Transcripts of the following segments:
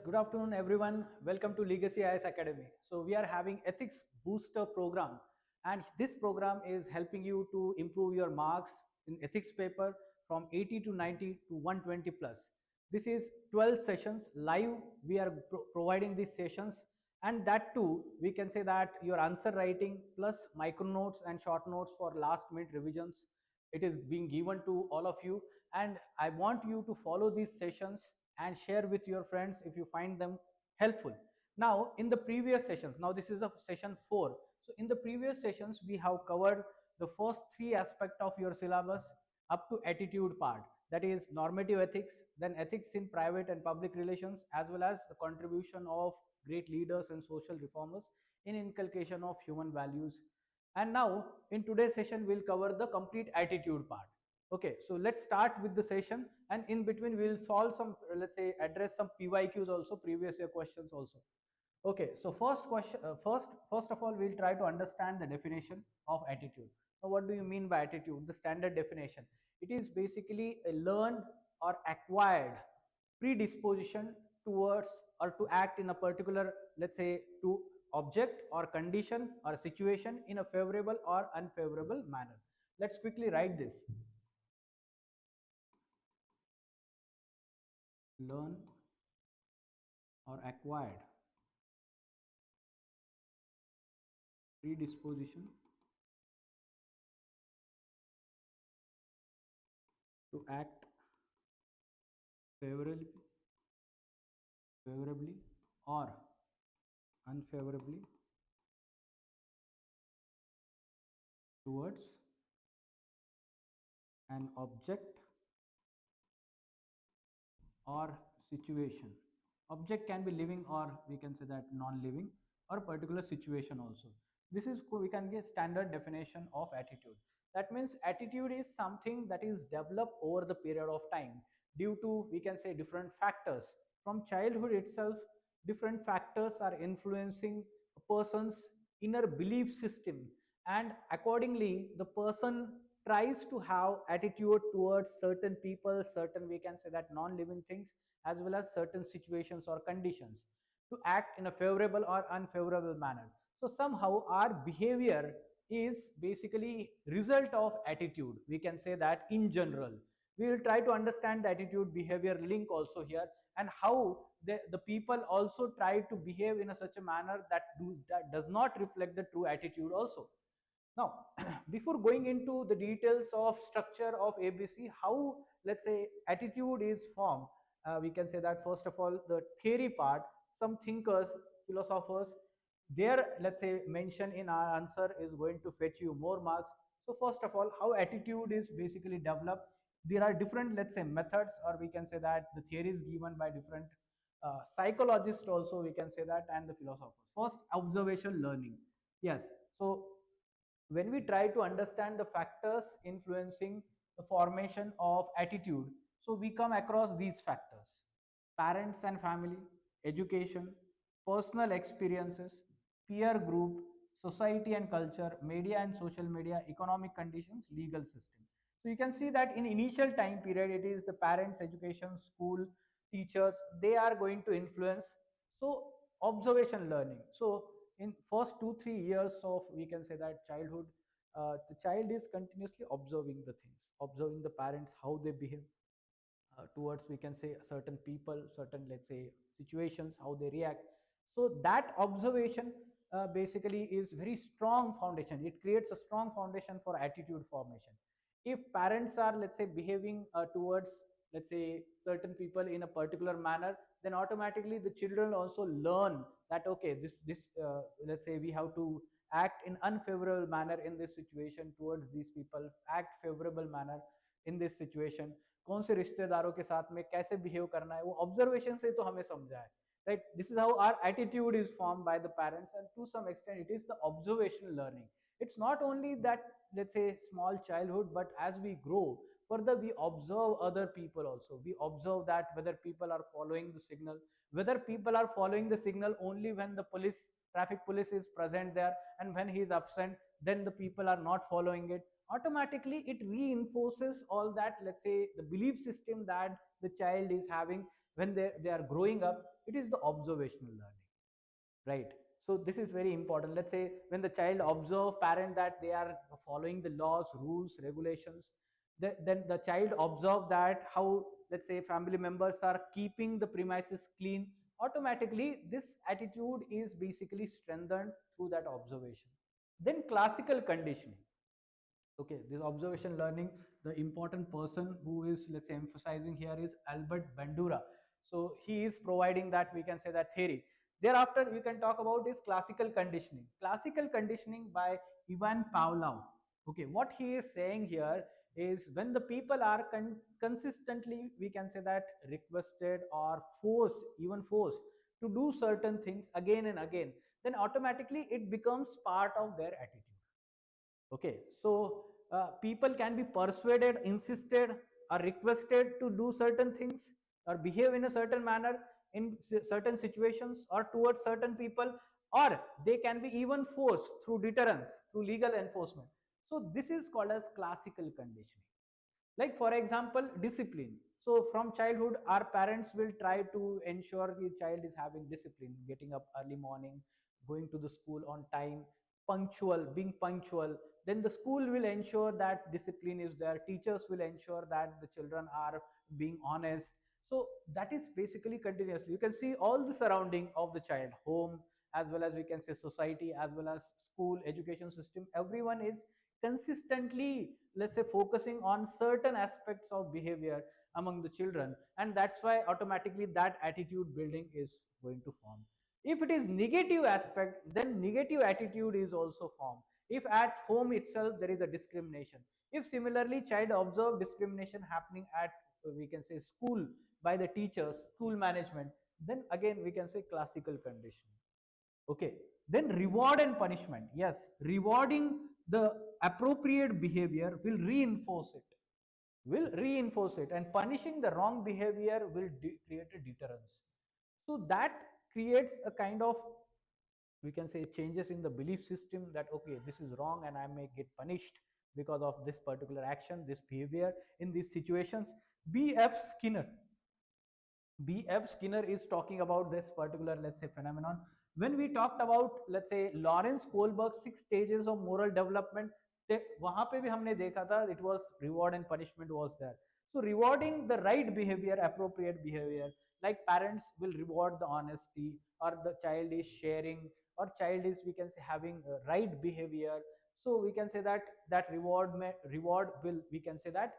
good afternoon everyone. Welcome to Legacy IS Academy. So we are having ethics booster program, and this program is helping you to improve your marks in ethics paper from 80 to 90 to 120 plus. This is 12 sessions live. We are providing these sessions, and that too we can say that your answer writing plus micro notes and short notes for last minute revisions, it is being given to all of you, and I want you to follow these sessions and share with your friends if you find them helpful. Now in the previous sessions, now this is a session 4. So in the previous sessions we have covered the first 3 aspects of your syllabus up to attitude part, that is normative ethics, then ethics in private and public relations, as well as the contribution of great leaders and social reformers in inculcation of human values. And now in today's session we'll cover the complete attitude part. Okay, so let's start with the session, and in between we'll solve some, let's say, address some PYQs also, previous year questions also. Okay, so first question, first of all, we'll try to understand the definition of attitude. Now, what do you mean by attitude? The standard definition. It is basically a learned or acquired predisposition towards or to act in a particular, let's say, to object or condition or situation in a favorable or unfavorable manner. Let's quickly write this. Learn or acquired predisposition to act favorably or unfavorably towards an object or situation. Object can be living, or we can say that non-living, or particular situation also. This is, we can get standard definition of attitude. That means attitude is something that is developed over the period of time due to, we can say, different factors. From childhood itself, different factors are influencing a person's inner belief system, and accordingly the person tries to have attitude towards certain people, certain, we can say that, non-living things, as well as certain situations or conditions, to act in a favorable or unfavorable manner. So somehow our behavior is basically result of attitude, we can say that. In general, we will try to understand the attitude behavior link also here, and how the people also try to behave in a such a manner that does not reflect the true attitude also. Now, before going into the details of structure of ABC, how, let's say, attitude is formed, we can say that first of all, the theory part, some thinkers, philosophers, their, let's say, mention in our answer is going to fetch you more marks. So first of all, how attitude is basically developed. There are different, let's say, methods, or we can say that the theory is given by different psychologists also, we can say that, and the philosophers. First, observation learning. Yes. So when we try to understand the factors influencing the formation of attitude, so we come across these factors: parents and family, education, personal experiences, peer group, society and culture, media and social media, economic conditions, legal system. So you can see that in initial time period, it is the parents, education, school, teachers, they are going to influence. So observation learning. So in first 2 3 years of, we can say that, childhood, the child is continuously observing the things, observing the parents, how they behave towards, we can say, certain people, certain, let's say, situations, how they react. So that observation basically is very strong foundation. It creates a strong foundation for attitude formation. If parents are, let's say, behaving towards, let's say, certain people in a particular manner, then automatically the children also learn that, okay, this let's say, we have to act in unfavorable manner in this situation towards these people, act favorable manner in this situation, कौन से रिश्तेदारों के साथ में कैसे behave करना है, वो ऑब्जर्वेशन से तो हमें समझा है, right? This is how our attitude is formed by the parents, and to some extent it is the observational learning. It's not only that, let's say, small childhood, but as we grow further, we observe other people also. We observe that whether people are following the signal, whether people are following the signal only when the police, traffic police, is present there, and when he is absent, then the people are not following it. Automatically it reinforces all that, let's say, the belief system that the child is having, when they are growing up, it is the observational learning, right? So this is very important. Let's say when the child observe parent that they are following the laws, rules, regulations, then the child observe that how, let's say, family members are keeping the premises clean, automatically this attitude is basically strengthened through that observation. Then classical conditioning. Okay, this observation learning, the important person who is, let's say, emphasizing here is Albert Bandura. So he is providing that, we can say, that theory. Thereafter you can talk about is classical conditioning. Classical conditioning by Ivan Pavlov. Okay, what he is saying here is when the people are consistently, we can say that, requested or forced, even forced to do certain things again and again, then automatically it becomes part of their attitude. Okay, so people can be persuaded, insisted, or requested to do certain things or behave in a certain manner in certain situations or towards certain people, or they can be even forced through deterrence, through legal enforcement. So this is called as classical conditioning. Like for example, discipline. So from childhood our parents will try to ensure the child is having discipline, getting up early morning, going to the school on time, punctual, being punctual. Then the school will ensure that discipline is there, teachers will ensure that the children are being honest. So that is basically continuously, you can see all the surrounding of the child, home, as well as we can say society, as well as school, education system, everyone is consistently, let's say, focusing on certain aspects of behavior among the children, and that's why automatically that attitude building is going to form. If it is negative aspect, then negative attitude is also formed. If at home itself there is a discrimination, if similarly child observe discrimination happening at, we can say, school, by the teachers, school management, then again we can say classical conditioning. Okay, then reward and punishment. Yes, rewarding the appropriate behavior will reinforce it, and punishing the wrong behavior will create a deterrence. So that creates a kind of, we can say, changes in the belief system that okay, this is wrong and I may get punished because of this particular action, this behavior in these situations. BF Skinner, BF Skinner is talking about this particular, let's say, phenomenon. When we talked about, let's say, Lawrence Kohlberg's 6 stages of moral development, वहां पे भी हमने देखा था, it was reward and punishment was there. So rewarding the right behavior, appropriate behavior, like parents will reward the honesty, or the child is sharing, or child is, we can say, having right behavior. So we can say that reward will, we can say that,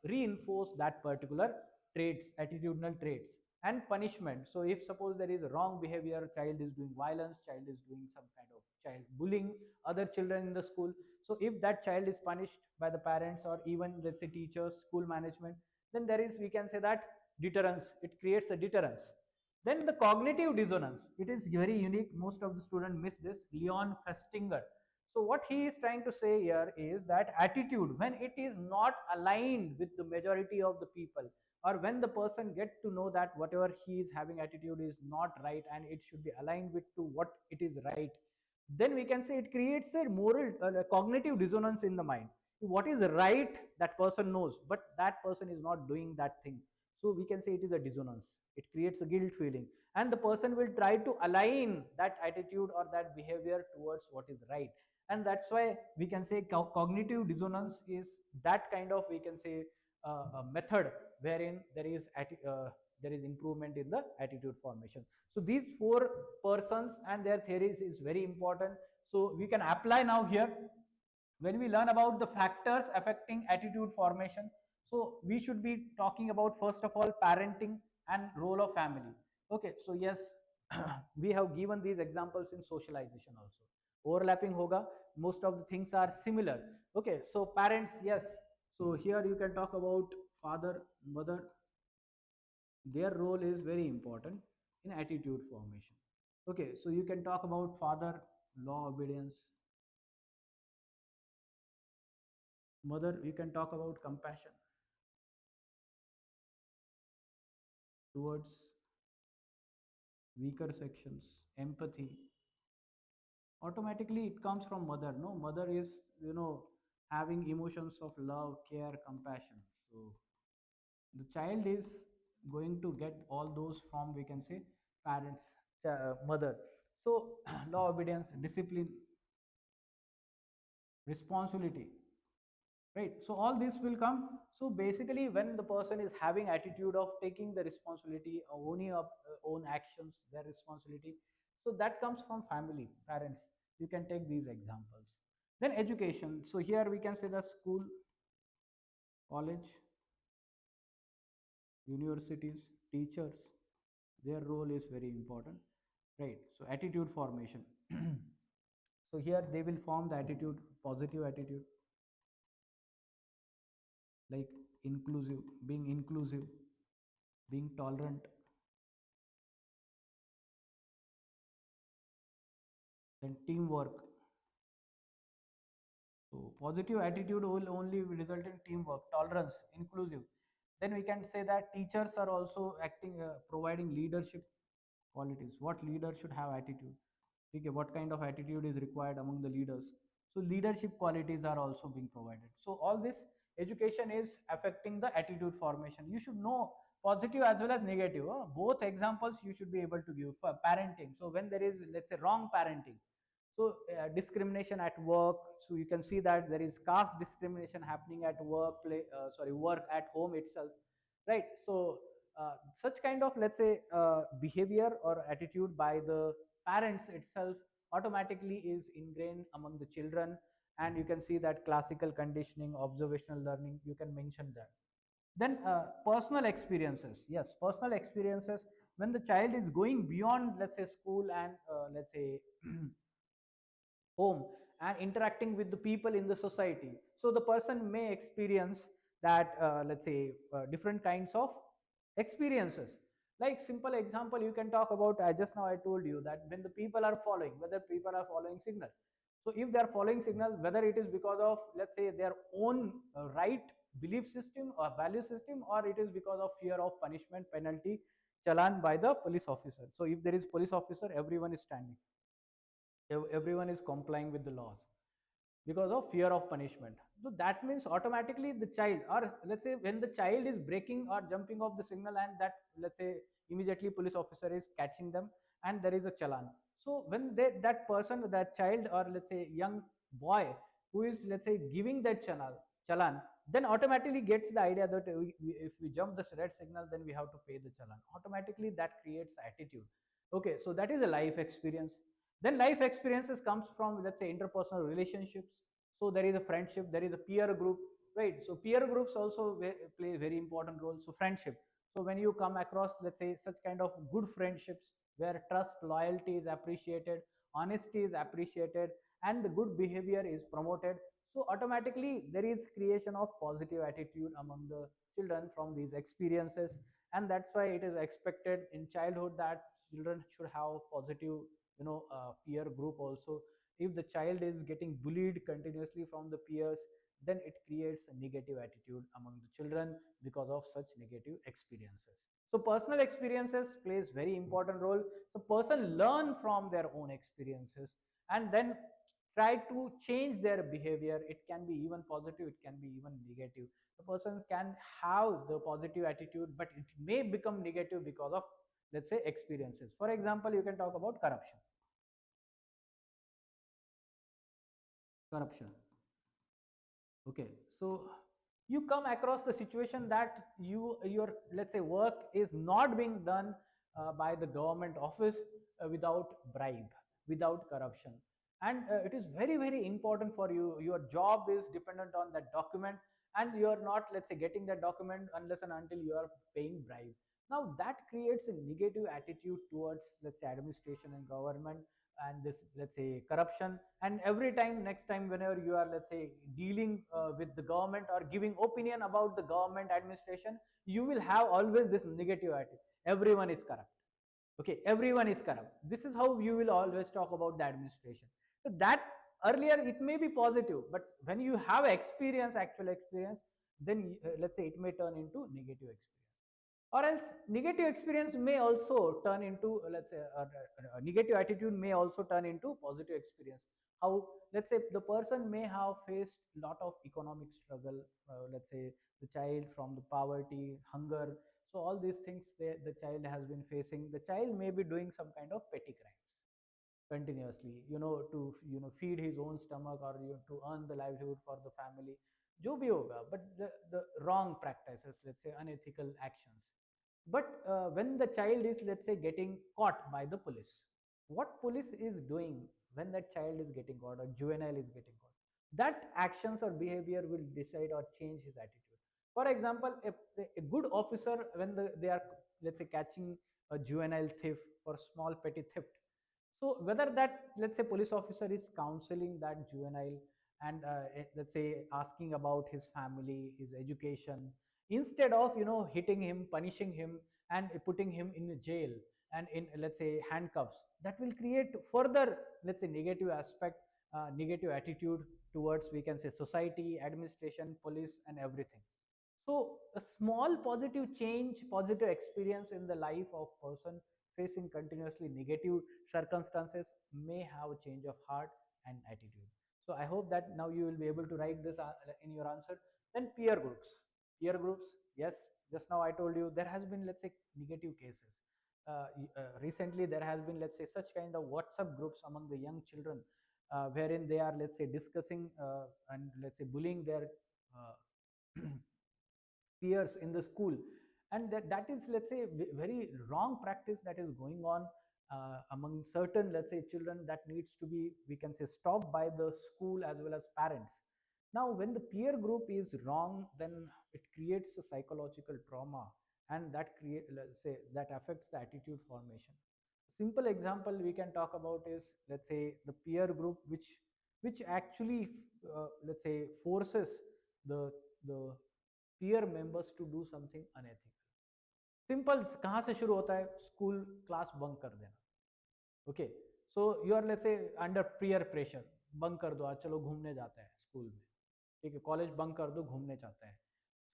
reinforce that particular traits, attitudinal traits. And punishment, so if suppose there is a wrong behavior, child is doing violence, child is doing some kind of child bullying other children in the school, so if that child is punished by the parents or even, let's say, teachers, school management, then there is, we can say that, deterrence, it creates a deterrence. Then the cognitive dissonance, it is very unique, most of the students miss this. Leon Festinger, so what he is trying to say here is that attitude, when it is not aligned with the majority of the people, or when the person get to know that whatever he is having attitude is not right and it should be aligned with to what it is right, then we can say it creates a moral, cognitive dissonance in the mind. What is right, that person knows, but that person is not doing that thing. So we can say it is a dissonance, it creates a guilt feeling, and the person will try to align that attitude or that behavior towards what is right. And that's why we can say cognitive dissonance is that kind of, we can say, a method wherein there is improvement in the attitude formation. So these four persons and their theories is very important. So we can apply now here when we learn about the factors affecting attitude formation. So we should be talking about, first of all, parenting and role of family. Okay, so yes, we have given these examples in socialization also. Overlapping hoga, most of the things are similar. Okay, so parents, yes. So here you can talk about father, mother, their role is very important in attitude formation. Okay, so you can talk about father, law obedience, mother, you can talk about compassion towards weaker sections, empathy. Automatically it comes from mother, no? Mother is, having emotions of love, care, compassion. So the child is going to get all those from, we can say, parents, mother. So law, obedience, discipline, responsibility, right? So all this will come. So basically when the person is having attitude of taking the responsibility, owning up own actions, their responsibility, so that comes from family, parents. You can take these examples. Then education, so here we can say the school, college, universities, teachers, their role is very important, right? So attitude formation. So here they will form the attitude, positive attitude, like inclusive, being tolerant, then teamwork. So positive attitude will only result in teamwork, tolerance, inclusive. Then we can say that teachers are also acting, providing leadership qualities. What leader should have attitude? Okay, what kind of attitude is required among the leaders? So leadership qualities are also being provided. So all this education is affecting the attitude formation. You should know positive as well as negative. Both examples you should be able to give for parenting. So when there is, let's say, wrong parenting, so discrimination at work, so you can see that there is caste discrimination happening at work at home itself, right? So such kind of, let's say, behavior or attitude by the parents itself automatically is ingrained among the children. And you can see that classical conditioning, observational learning, you can mention that. Then personal experiences, yes, personal experiences, when the child is going beyond, let's say, school and let's say home, and interacting with the people in the society, so the person may experience that, let's say, different kinds of experiences. Like simple example you can talk about, just now I told you that when the people are following, whether people are following signal, so if they are following signals, whether it is because of, let's say, their own right belief system or value system, or it is because of fear of punishment, penalty, challan by the police officer. So if there is police officer, everyone is standing, everyone is complying with the laws because of fear of punishment. So that means automatically the child, or let's say when the child is breaking or jumping off the signal, and that, let's say, immediately police officer is catching them and there is a challan. So when that person, that child, or let's say young boy who is, let's say, giving that challan, then automatically gets the idea that if we jump the red signal, then we have to pay the challan. Automatically that creates attitude. Okay, so that is a life experience. Then life experiences comes from, let's say, interpersonal relationships. So there is a friendship, there is a peer group, right? So peer groups also play a very important role. So friendship, so when you come across, let's say, such kind of good friendships where trust, loyalty is appreciated, honesty is appreciated, and the good behavior is promoted, so automatically there is creation of positive attitude among the children from these experiences. And that's why it is expected in childhood that children should have positive, peer group also. If the child is getting bullied continuously from the peers, then it creates a negative attitude among the children because of such negative experiences. So personal experiences plays very important role. So person learn from their own experiences and then try to change their behavior. It can be even positive, it can be even negative. The person can have the positive attitude, but it may become negative because of, let's say, experiences. For example, you can talk about corruption. Okay, so you come across the situation that your, let's say, work is not being done by the government office without bribe, without corruption, and it is very very important for you. Your job is dependent on that document, and you are not, let's say, getting that document unless and until you are paying bribe. Now that creates a negative attitude towards, let's say, administration and government, and this, let's say, corruption. And every time, next time, whenever you are, let's say, dealing with the government or giving opinion about the government administration, you will have always this negative attitude. Everyone is corrupt. Okay, everyone is corrupt. This is how you will always talk about the administration. So that, earlier it may be positive, but when you have experience, actual experience, then let's say it may turn into negative experience. Or else negative experience may also turn into, let's say, negative attitude may also turn into positive experience. How? Let's say the person may have faced lot of economic struggle, let's say the child from the poverty, hunger. So all these things the child has been facing. The child may be doing some kind of petty crimes continuously, to feed his own stomach, or to earn the livelihood for the family, jo bhi hoga, but the wrong practices, let's say unethical actions. But when the child is, let's say, getting caught by the police, what police is doing when that child is getting caught or juvenile is getting caught, that actions or behavior will decide or change his attitude. For example, a good officer, when they are, let's say, catching a juvenile thief for small petty theft, so whether that, let's say, police officer is counseling that juvenile, and let's say asking about his family, his education, instead of hitting him, punishing him, and putting him in a jail and in, let's say, handcuffs, that will create further, let's say, negative aspect, negative attitude towards, we can say, society, administration, police, and everything. So a small positive change, positive experience in the life of person facing continuously negative circumstances may have a change of heart and attitude. So I hope that now you will be able to write this in your answer. Then peer groups. Peer groups, yes, just now I told you there has been, let's say, negative cases. Recently there has been, let's say, such kind of WhatsApp groups among the young children, wherein they are, let's say, discussing and, let's say, bullying their peers in the school. And that is, let's say, very wrong practice that is going on among certain, let's say, children, that needs to be, we can say, stopped by the school as well as parents. Now when the peer group is wrong, then it creates a psychological trauma, and that create, let's say, that affects the attitude formation. Simple example we can talk about is, let's say, the peer group which actually let's say forces the peer members to do something unethical. Simple कहाँ से शुरू होता है, school class bunk कर देना. Okay, so you are, let's say, under peer pressure, bunk कर दो, आज चलो घूमने जाते हैं स्कूल में. ठीक है, कॉलेज बंक कर दो, घूमने जाते हैं.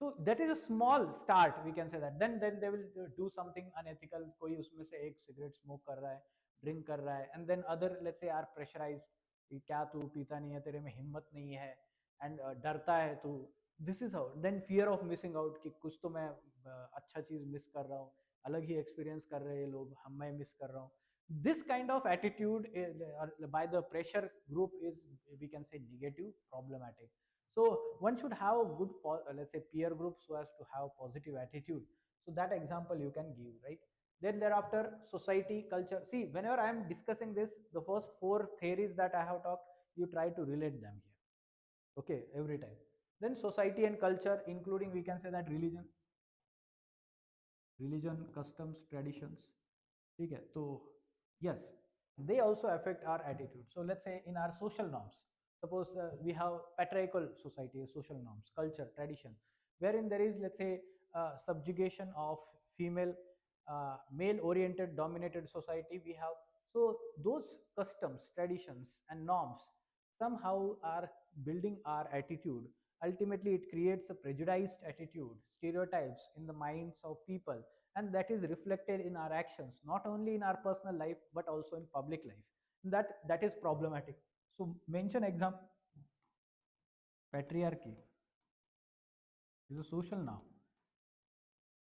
So that is a small start, we can say that. Then they will do something unethical. कोई उसमें से एक सिगरेट स्मोक कर रहा है, ड्रिंक कर रहा है, and then other, let's say, are pressurized कि क्या तू पीता नहीं है, तेरे में हिम्मत नहीं है, and डरता है तू. This is how. Then fear of missing out, कि कुछ तो मैं अच्छा चीज मिस कर रहा हूँ, अलग ही एक्सपीरियंस कर रहे हैं लोग, हम मैं मिस कर रहा हूँ. This kind of attitude by the pressure group is, we can say, negative, problematic. So one should have a good, let's say, peer group, so as to have positive attitude. So that example you can give, right? Then thereafter, society, culture. See, whenever I am discussing this, the first four theories that I have talked, you try to relate them here. Okay, every time. Then society and culture, including, we can say, that religion, customs, traditions. ठीक है, तो yes, they also affect our attitude. So let's say in our social norms, suppose we have patriarchal society, social norms, culture, tradition, wherein there is, let's say, subjugation of female, male oriented dominated society we have. So those customs, traditions, and norms somehow are building our attitude. Ultimately it creates a prejudiced attitude, stereotypes in the minds of people, and that is reflected in our actions, not only in our personal life but also in public life. That is problematic. So mention example. Patriarchy is a social norm.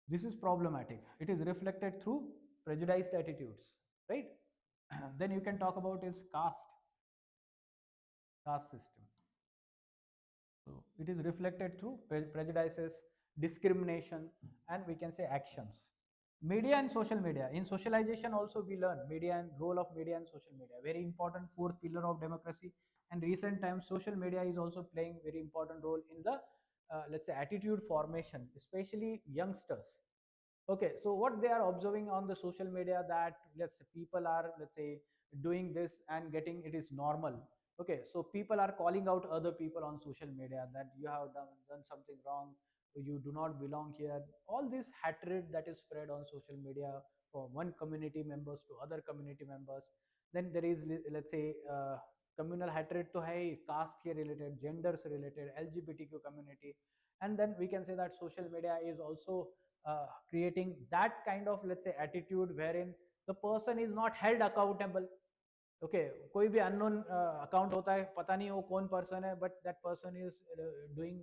This is problematic. It is reflected through prejudiced attitudes, right? Then you can talk about is caste system. So it is reflected through prejudices, discrimination, and, we can say, actions. Media and social media. In socialization also we learn media and role of media and social media. Very important fourth pillar of democracy. And recent times social media is also playing very important role in the, let's say, attitude formation, especially youngsters. Okay, so what they are observing on the social media, that, let's say, people are, let's say, doing this and getting it is normal. Okay, so people are calling out other people on social media that you have done something wrong, you do not belong here. All this hatred that is spread on social media from one community members to other community members. Then there is, let's say, communal hatred to, hey, caste here related, genders related, LGBTQ community. And then we can say that social media is also creating that kind of, let's say, attitude wherein the person is not held accountable. Okay, कोई भी unknown account होता है, पता नहीं वो कौन person है, but that person is doing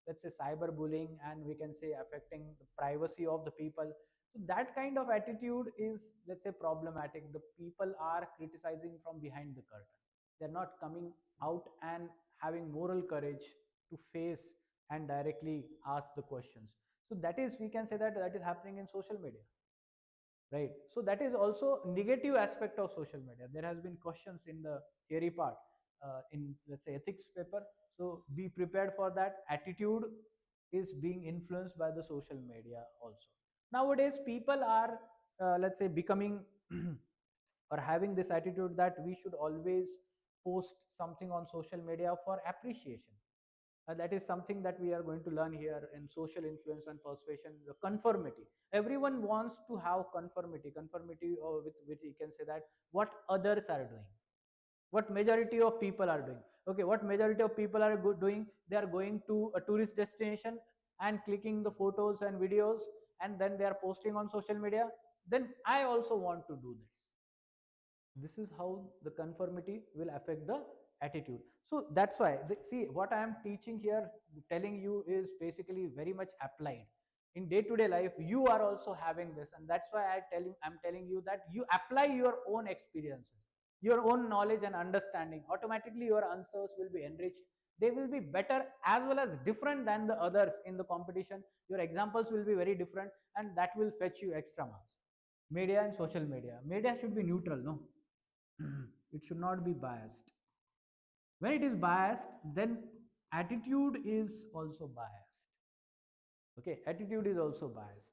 let's say cyberbullying, and we can say affecting the privacy of the people. So that kind of attitude is, let's say, problematic. The people are criticizing from behind the curtain. They're not coming out and having moral courage to face and directly ask the questions. So that is, we can say that that is happening in social media, right? So that is also negative aspect of social media. There has been questions in the theory part, in, let's say, ethics paper. So be prepared for that. Attitude is being influenced by the social media also. Nowadays people are, let's say, becoming or having this attitude that we should always post something on social media for appreciation. That is something that we are going to learn here in social influence and persuasion. The conformity, everyone wants to have conformity, or with which you can say that what others are doing, what majority of people are doing. Okay, what majority of people are doing, they are going to a tourist destination and clicking the photos and videos, and then they are posting on social media. Then I also want to do this. This is how the conformity will affect the attitude. So that's why see, what I am teaching here, telling you, is basically very much applied in day to day life. You are also having this, and that's why I'm telling you that you apply your own experiences, your own knowledge and understanding. Automatically your answers will be enriched. They will be better as well as different than the others in the competition. Your examples will be very different, and that will fetch you extra marks. Media and social media should be neutral, no? It should not be biased. When it is biased, then attitude is also biased. Okay, attitude is also biased.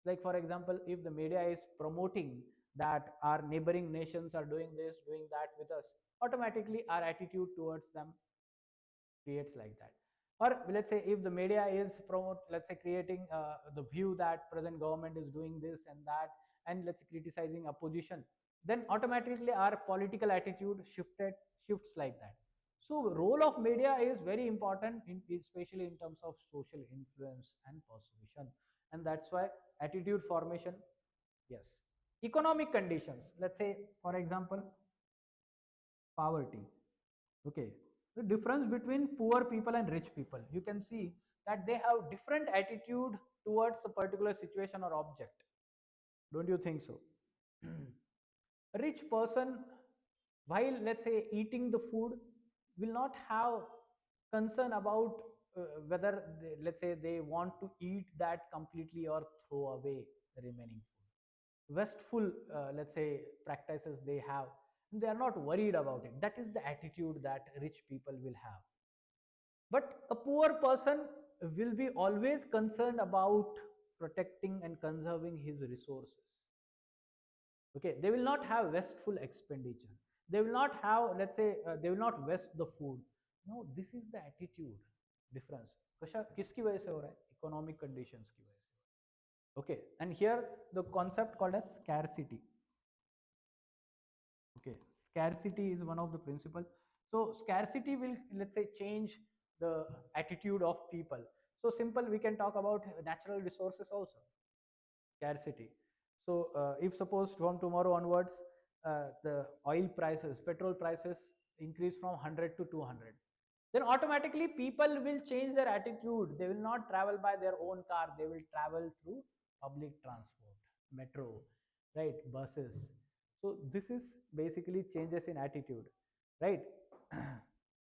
Like for example, if the media is promoting that our neighboring nations are doing this, doing that with us, automatically our attitude towards them creates like that. Or let's say if the media is promote, let's say, creating the view that present government is doing this and that, and let's say criticizing opposition, then automatically our political attitude shifts like that. So role of media is very important in, especially in terms of social influence and persuasion. And that's why attitude formation. Yes. Economic conditions, let's say for example, poverty. Okay, the difference between poor people and rich people, you can see that they have different attitude towards a particular situation or object. Don't you think so? A rich person, while let's say eating the food, will not have concern about whether they, let's say, they want to eat that completely or throw away the remaining food. Wasteful, let's say, practices they have, they are not worried about it. That is the attitude that rich people will have. But a poor person will be always concerned about protecting and conserving his resources. Okay, they will not have wasteful expenditure. They will not have, let's say, they will not waste the food. No, this is the attitude difference. कशा किसकी वजह से हो रहा है? Economic conditions की वजह से. Okay, and here the concept called as scarcity. Okay, scarcity is one of the principles. So scarcity will, let's say, change the attitude of people. So simple, we can talk about natural resources also. Scarcity. So if suppose from tomorrow onwards, the oil prices, petrol prices increase from 100 to 200, then automatically people will change their attitude. They will not travel by their own car, they will travel through public transport, metro, right, buses. So this is basically changes in attitude, right?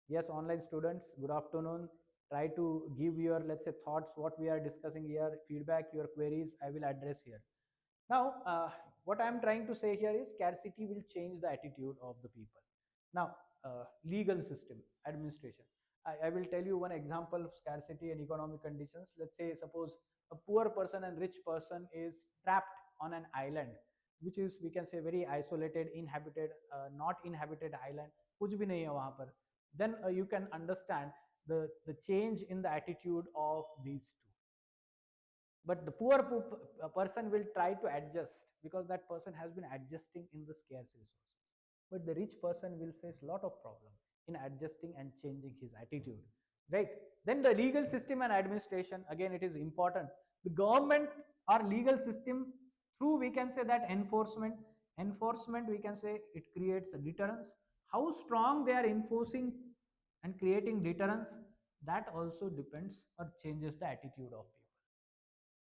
Yes, online students, good afternoon. Try to give your, let's say, thoughts, what we are discussing here, feedback, your queries, I will address here. Now, what I am trying to say here is scarcity will change the attitude of the people. Now, legal system, administration. I will tell you one example of scarcity and economic conditions. Let's say, suppose a poor person and rich person is trapped on an island, which is, we can say, very isolated, inhabited, not inhabited island. कुछ भी नहीं है वहाँ पर. Then you can understand the change in the attitude of these two. But the poor person will try to adjust, because that person has been adjusting in the scarce resources. But the rich person will face a lot of problem in adjusting and changing his attitude, right? Then the legal system and administration, again it is important. The government or legal system, through, we can say, that enforcement, we can say, it creates a deterrence. How strong they are enforcing and creating deterrence, that also depends or changes the attitude of people.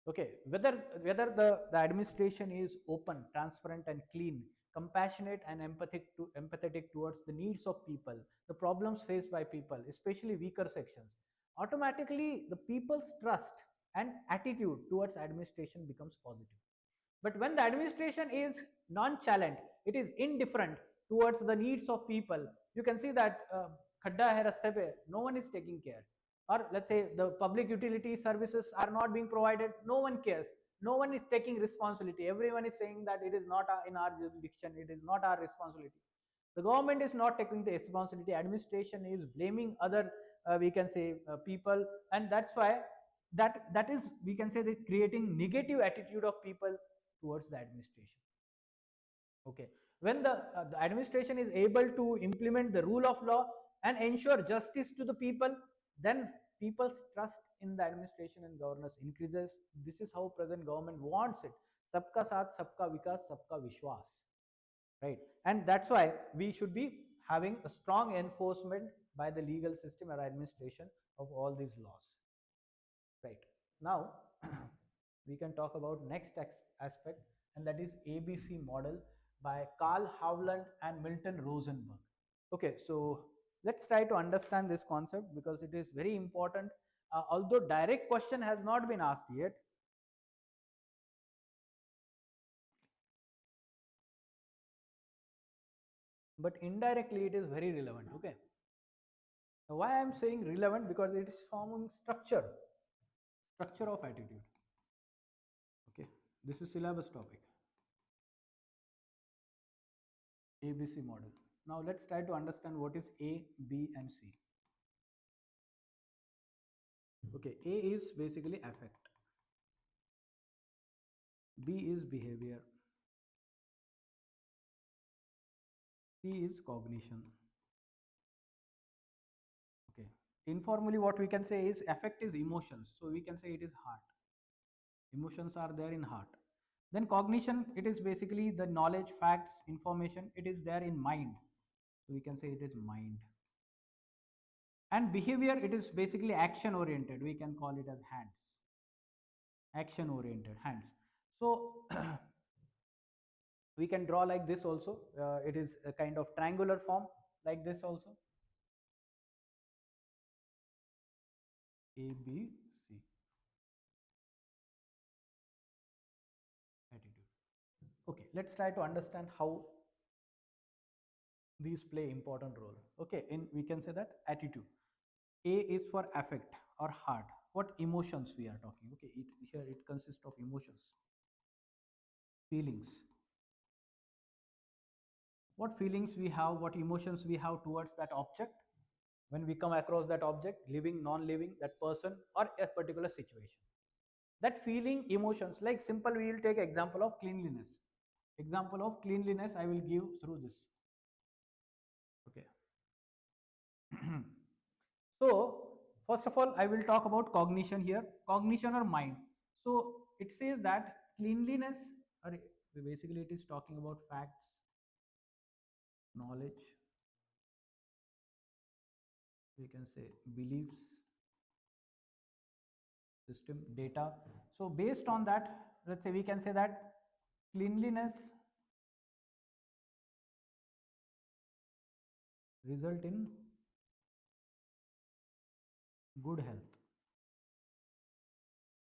Okay, whether the administration is open, transparent and clean, compassionate and empathetic towards the needs of people, the problems faced by people, especially weaker sections, automatically the people's trust and attitude towards administration becomes positive. But when the administration is nonchalant, it is indifferent towards the needs of people, you can see that khadda hai raste pe, no one is taking care. Or let's say the public utility services are not being provided, no one cares. No one is taking responsibility. Everyone is saying that it is not in our jurisdiction, it is not our responsibility. The government is not taking the responsibility. Administration is blaming other, we can say, people, and that's why that is, we can say, that creating negative attitude of people towards the administration. Okay, when the administration is able to implement the rule of law and ensure justice to the people, then people's trust in the administration and governors increases. This is how present government wants it: sabka saath, sabka vikas, sabka vishwas, right? And that's why we should be having a strong enforcement by the legal system or administration of all these laws, right? Now we can talk about next aspect, and that is ABC model by Carl Howland and Milton Rosenberg. Okay, so let's try to understand this concept because it is very important. Although direct question has not been asked yet, but indirectly it is very relevant. Okay, now why I am saying relevant? Because it is forming structure of attitude. Okay, this is syllabus topic, ABC model. Now let's try to understand what is A, B and C. Okay, A is basically affect, B is behavior, C is cognition. Okay, informally what we can say is affect is emotions, so we can say it is heart. Emotions are there in heart. Then cognition, it is basically the knowledge, facts, information, it is there in mind, so we can say it is mind. And behavior, it is basically action oriented, we can call it as hands, action oriented, hands. So we can draw like this also, it is a kind of triangular form, like this also, A, B, C, attitude. Okay, let's try to understand how these play important role. Okay, in we can say that attitude, A is for affect or heart. What emotions we are talking? Okay, here it consists of emotions, feelings. What feelings we have, what emotions we have towards that object when we come across that object, living, non-living, that person or a particular situation. That feeling, emotions, like simple, we will take example of cleanliness. Example of cleanliness I will give through this. Okay. So first of all, I will talk about cognition here, cognition or mind. So it says that cleanliness, or basically it is talking about facts, knowledge, we can say beliefs, system, data. So based on that, let's say we can say that cleanliness result in good health.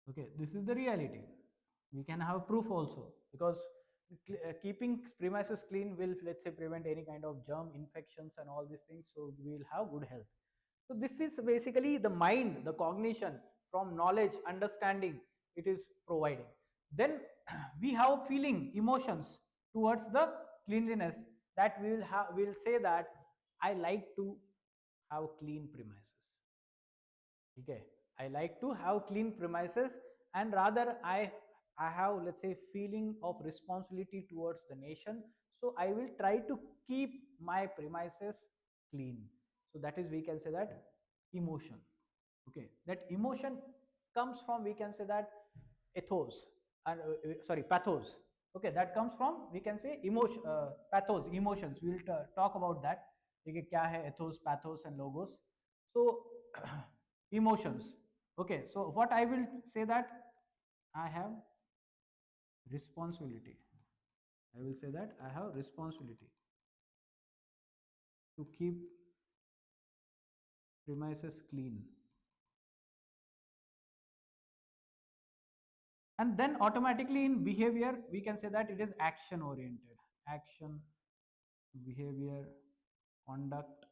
Okay, this is the reality. We can have proof also, because keeping premises clean will, let's say, prevent any kind of germ infections and all these things, so we will have good health. So this is basically the mind, the cognition from knowledge, understanding, it is providing. Then we have feeling, emotions towards the cleanliness, that we will have, we will say that I like to have clean premises. Okay, I like to have clean premises, and rather I have, let's say, feeling of responsibility towards the nation, so I will try to keep my premises clean. So that is, we can say that emotion. Okay, that emotion comes from, we can say that ethos, and sorry, pathos. Okay, that comes from, we can say, emotion, pathos, emotions. We will talk about that. Okay, kya hai ethos, pathos and logos. So emotions. Okay, so what I will say that I have responsibility. I will say that I have responsibility to keep premises clean. And then automatically in behavior, we can say that it is action oriented. Action, behavior, conduct,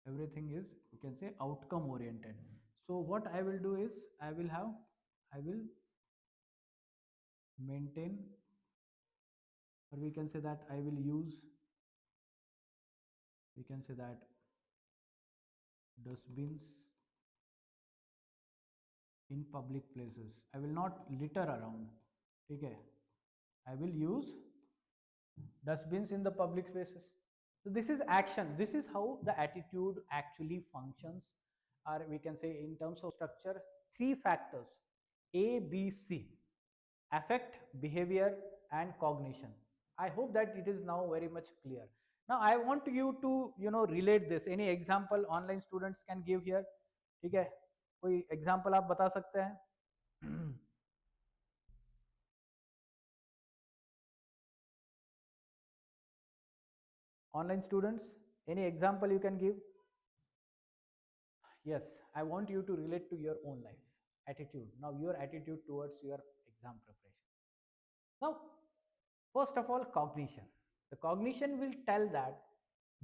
everything is, you can say, outcome oriented. So what I will do is I will maintain, or we can say that I will use, we can say that dustbins in public places. I will not litter around. Okay, I will use dustbins in the public spaces. So this is action. This is how the attitude actually functions, or we can say in terms of structure, three factors: A, B, C: affect, behavior, and cognition. I hope that it is now very much clear. Now I want you to relate this. Any example online students can give here? ठीक है, कोई example आप बता सकते हैं? Online students, any example you can give? Yes, I want you to relate to your own life. Attitude. Now, your attitude towards your exam preparation. Now, first of all, cognition. The cognition will tell that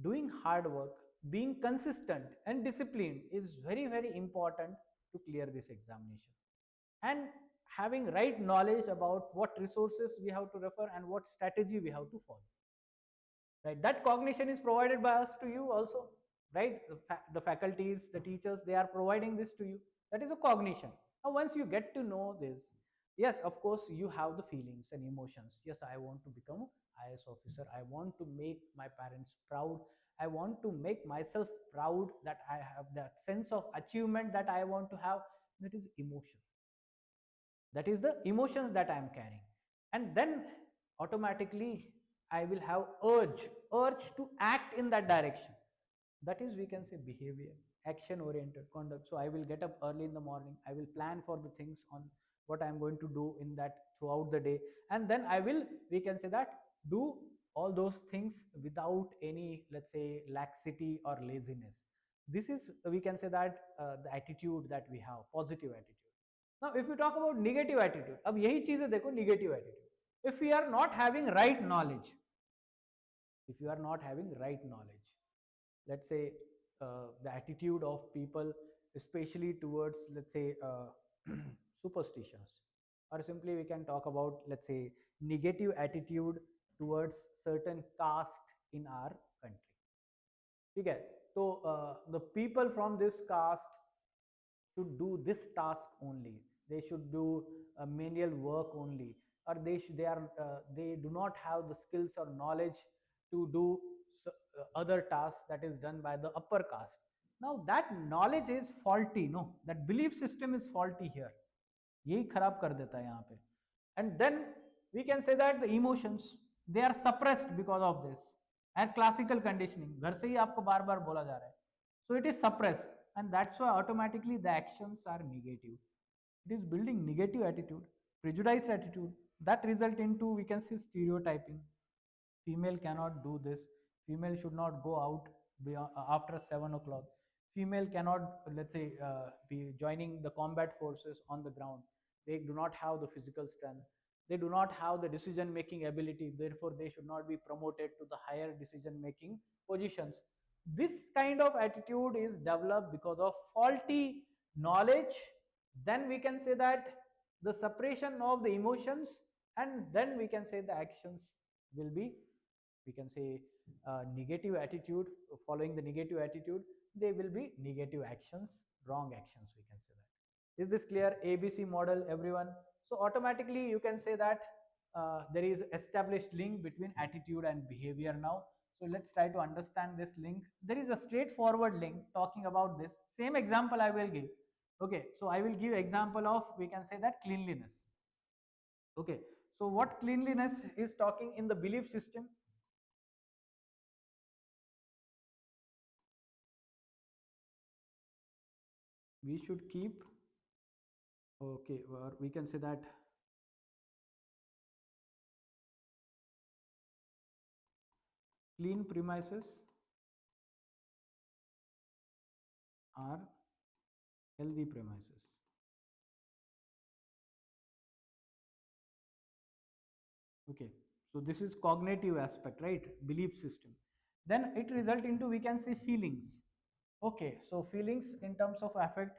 doing hard work, being consistent and disciplined is very, very important to clear this examination. And having right knowledge about what resources we have to refer and what strategy we have to follow. Right, that cognition is provided by us to you also, right? The faculties, the teachers, they are providing this to you. That is a cognition. Now once you get to know this, yes, of course you have the feelings and emotions. Yes, I want to become IS officer, I want to make my parents proud, I want to make myself proud, that I have that sense of achievement that I want to have. That is emotion, that is the emotions that I am carrying. And then automatically I will have urge to act in that direction. That is, we can say, behavior, action oriented conduct. So I will get up early in the morning, I will plan for the things on what I am going to do in that throughout the day, and then I will, we can say that, do all those things without any, let's say, laxity or laziness. This is, we can say that, the attitude that we have, positive attitude. Now if you talk about negative attitude, अब यही चीज है, देखो, negative attitude. If we are not having right knowledge, if you are not having right knowledge, let's say, the attitude of people, especially towards, let's say, superstitions, or simply we can talk about, let's say, negative attitude towards certain caste in our country. ठीक है, so the people from this caste should do this task only, they should do menial work only, or they do not have the skills or knowledge to do other tasks that is done by the upper caste. Now that knowledge is faulty, no, that belief system is faulty here, यही खराब कर देता है यहाँ पे. And then we can say that the emotions, they are suppressed because of this. And classical conditioning, घर से ही आपको बार बार बोला जा रहा है, so it is suppressed, and that's why automatically the actions are negative. It is building negative attitude, prejudiced attitude, that result into, we can say, stereotyping. Female cannot do this, female should not go out after 7 o'clock, female cannot, let's say, be joining the combat forces on the ground, they do not have the physical strength, they do not have the decision making ability, therefore they should not be promoted to the higher decision making positions. This kind of attitude is developed because of faulty knowledge. Then we can say that the suppression of the emotions, and then we can say the actions will be, we can say, negative attitude. Following the negative attitude, they will be negative actions, wrong actions, we can say that. Is this clear? ABC model, everyone? So automatically you can say that there is established link between attitude and behavior now. So let's try to understand this link. There is a straightforward link talking about this. Same example I will give. Okay, so I will give example of, we can say that, cleanliness. Okay, so what cleanliness is talking in the belief system? we should keep, okay, or we can say that clean premises are healthy premises. Okay, so this is cognitive aspect, right? Belief system. Then it result into, we can say, feelings. Okay, so feelings in terms of affect,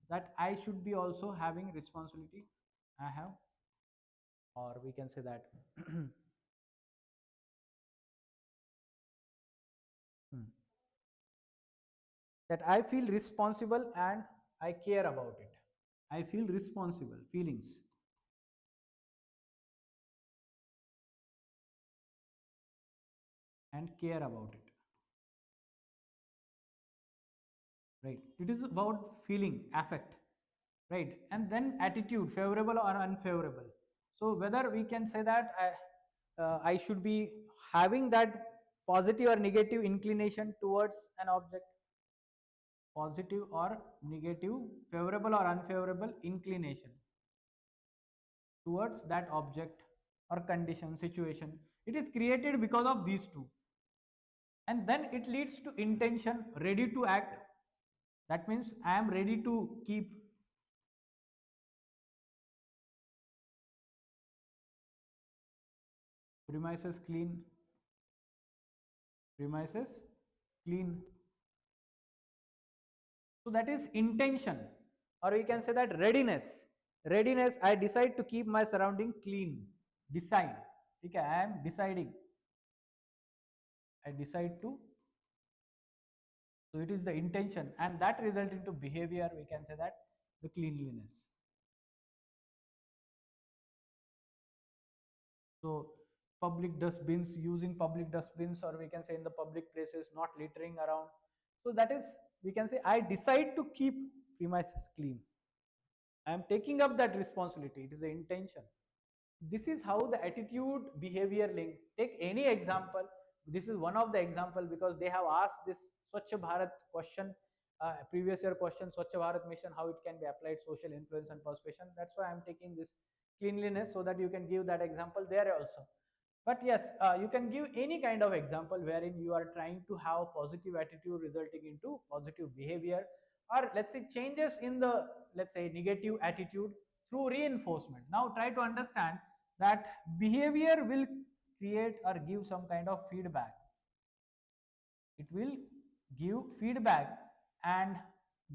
that I should be also having responsibility. I have, or we can say that hmm, that I feel responsible and I care about it. I feel responsible, feelings, and care about it. Right? It is about feeling, affect, right? And then attitude, favorable or unfavorable. So whether we can say that I should be having that positive or negative inclination towards an object, positive or negative, favorable or unfavorable inclination towards that object or condition, situation. It is created because of these two, and then it leads to intention, ready to act. That means I am ready to keep premises clean, premises clean. So that is intention, or we can say that readiness. Readiness, I decide to keep my surrounding clean. Decide. Okay, I am deciding. I decide to. So it is the intention, and that result into behavior. We can say that the cleanliness. So public dustbins, using public dustbins, or we can say in the public places, not littering around. So that is, we can say, I decide to keep premises clean. I am taking up that responsibility. It is the intention. This is how the attitude behavior link. Take any example. This is one of the example, because they have asked this Swachh Bharat question, previous year question, Swachh Bharat mission, how it can be applied, social influence and persuasion. That's why I'm taking this cleanliness, so that you can give that example there also. But yes, you can give any kind of example wherein you are trying to have positive attitude resulting into positive behavior, or let's say changes in the, let's say, negative attitude through reinforcement. Now try to understand that behavior will create or give some kind of feedback. It will give feedback, and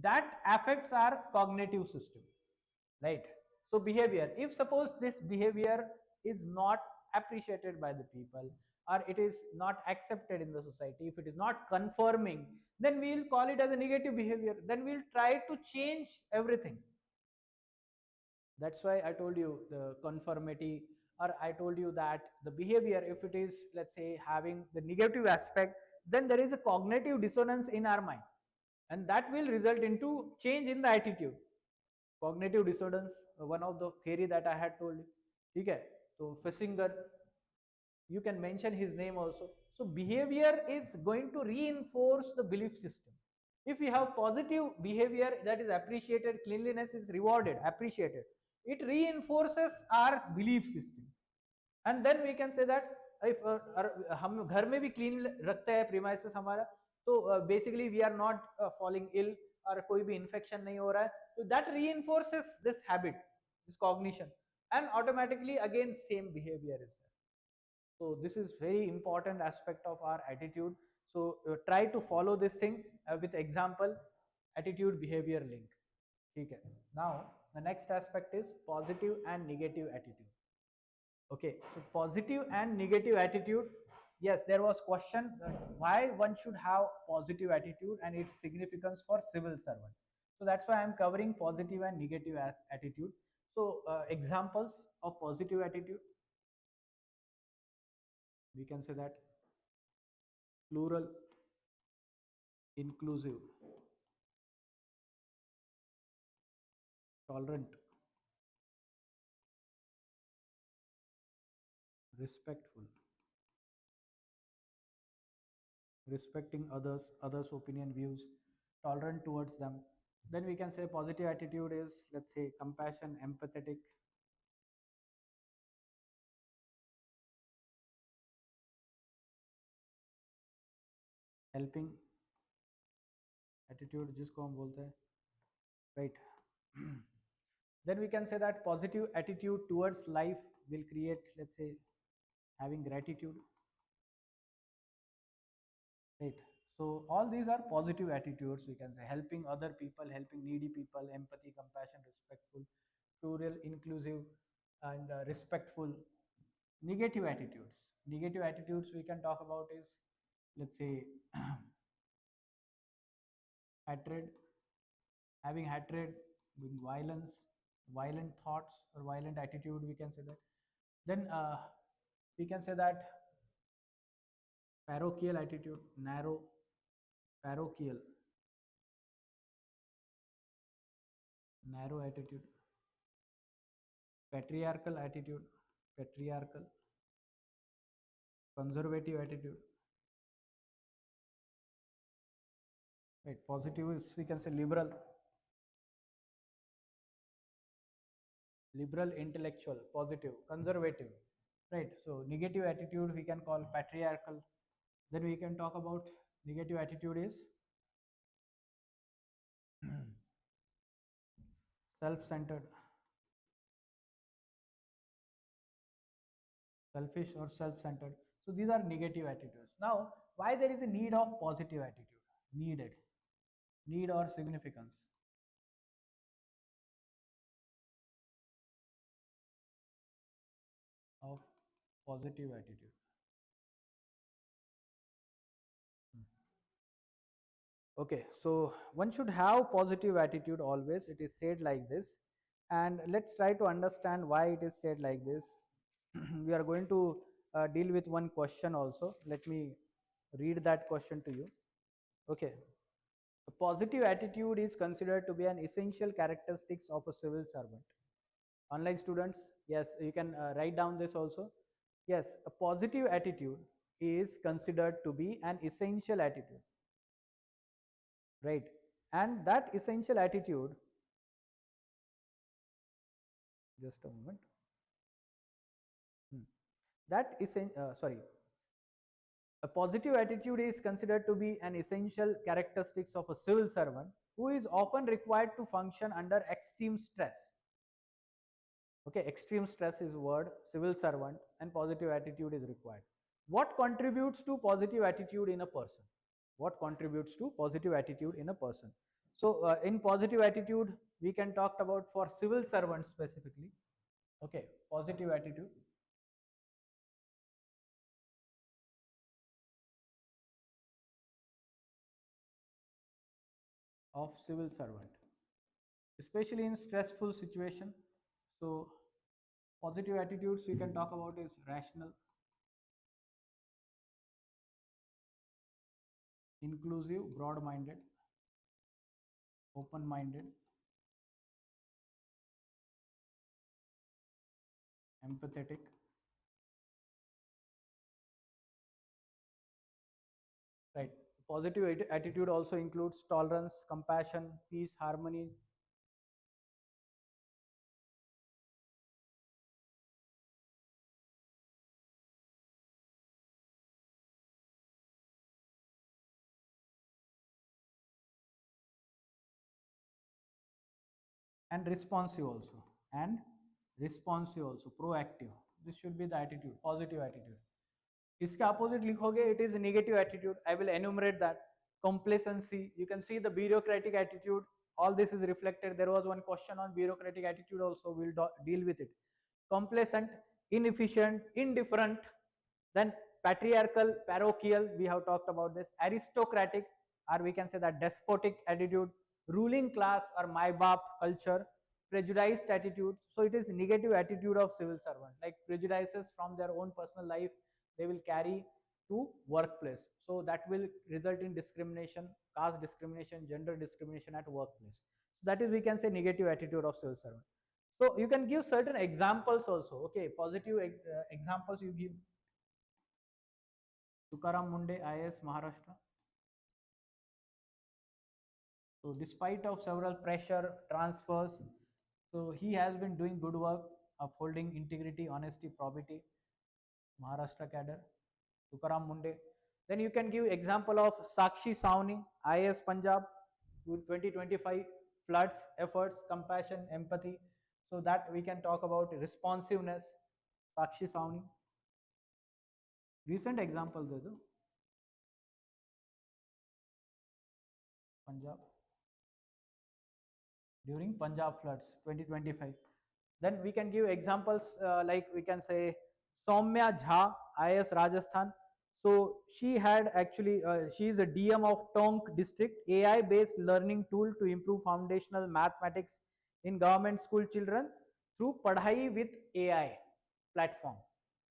that affects our cognitive system, right? So behavior, if suppose this behavior is not appreciated by the people, or it is not accepted in the society, if it is not conforming, then we will call it as a negative behavior. Then we will try to change everything. That's why I told you the conformity, or I told you that the behavior, if it is, let's say, having the negative aspect, then there is a cognitive dissonance in our mind, and that will result into change in the attitude. Cognitive dissonance, one of the theory that I had told you. Okay, so Fessinger, you can mention his name also. So behavior is going to reinforce the belief system. If we have positive behavior that is appreciated, cleanliness is rewarded, appreciated, it reinforces our belief system. And then we can say that if हम घर में भी clean रखते हैं premises हमारा, तो basically we are not falling ill, और कोई भी infection नहीं हो रहा है, so that reinforces this habit, this cognition, and automatically again same behavior is there. So this is very important aspect of our attitude. So try to follow this thing with example, attitude behavior link. Okay. Now the next aspect is positive and negative attitude. Okay, so positive and negative attitude. Yes, there was question why one should have positive attitude and its significance for civil servant. So that's why I'm covering positive and negative attitude. So examples of positive attitude, we can say that plural, inclusive, tolerant, respectful, respecting others, others' opinion, views, tolerant towards them, Then we can say positive attitude is, let's say, compassion, empathetic, helping attitude जिसको हम बोलते हैं, right? Then we can say that positive attitude towards life will create, let's say, having gratitude, right? So all these are positive attitudes, we can say, helping other people, helping needy people, empathy, compassion, respectful, plural, inclusive, and respectful. Negative attitudes we can talk about is, let's say, hatred, having hatred, doing violence, violent thoughts or violent attitude, we can say that. Then we can say that parochial attitude, narrow, parochial, narrow attitude, patriarchal attitude, patriarchal, conservative attitude, right? Positive is, we can say, liberal, liberal, intellectual, positive, conservative, right? So negative attitude we can call patriarchal. Then we can talk about negative attitude is self-centered, selfish or self-centered. So these are negative attitudes. Now, why there is a need of positive attitude? Needed, need or significance of positive attitude. Okay, so one should have positive attitude always. It is said like this, and let's try to understand why it is said like this. We are going to deal with one question also. Let me read that question to you. Okay, a positive attitude is considered to be an essential characteristics of a civil servant. Online students, yes, you can write down this also. Yes, a positive attitude is considered to be an essential attitude, right? And that essential attitude, just a moment. Hmm. That is, sorry, a positive attitude is considered to be an essential characteristics of a civil servant who is often required to function under extreme stress. Okay, extreme stress is word, civil servant, and positive attitude is required. What contributes to positive attitude in a person? What contributes to positive attitude in a person? So in positive attitude, we can talk about for civil servants specifically. Okay, positive attitude of civil servant, especially in stressful situation. So positive attitudes we can talk about is rational, inclusive, broad-minded, open-minded, empathetic, right? Positive attitude also includes tolerance, compassion, peace, harmony. And responsive also, and responsive also, proactive. This should be the attitude, positive attitude. इसके opposite लिखोगे, it is negative attitude. I will enumerate that. Complacency, you can see the bureaucratic attitude. All this is reflected. There was one question on bureaucratic attitude also. We'll deal with it. Complacent, inefficient, indifferent. Then patriarchal, parochial, we have talked about this. Aristocratic, or we can say that despotic attitude. Ruling class or my bap culture. Prejudiced attitude. So it is negative attitude of civil servant, like prejudices from their own personal life they will carry to workplace. So that will result in discrimination, caste discrimination, gender discrimination at workplace. So that is, we can say, negative attitude of civil servant. So you can give certain examples also. Okay, positive examples you give. Tukaram Munde, IAS, Maharashtra. So despite of several pressure transfers, so he has been doing good work, upholding integrity, honesty, probity. Maharashtra cadre, Tukaram Munde. Then you can give example of Sakshi Sawni, IAS Punjab, 2025 floods, efforts, compassion, empathy. So that we can talk about responsiveness. Sakshi Sawni. Recent example दे दो Punjab during Punjab floods 2025. Then we can give examples like we can say Soumya Jha, IS Rajasthan. So she had actually, she is a DM of Tonk district, AI based learning tool to improve foundational mathematics in government school children through Padhai with AI platform.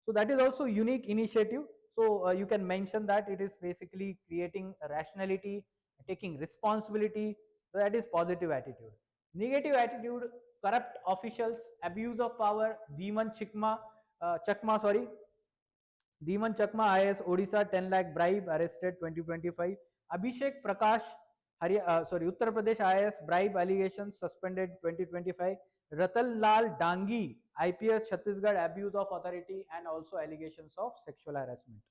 So that is also unique initiative. So you can mention that it is basically creating a rationality, taking responsibility. So that is positive attitude. Negative attitude, corrupt officials, abuse of power, Chakma, sorry, Deeman Chakma IS Odisha 10 lakh bribe arrested 2025. Abhishek Prakash Uttar Pradesh IS bribe allegations suspended 2025. Ratan Lal Dangi IPS Chhattisgarh abuse of authority and also allegations of sexual harassment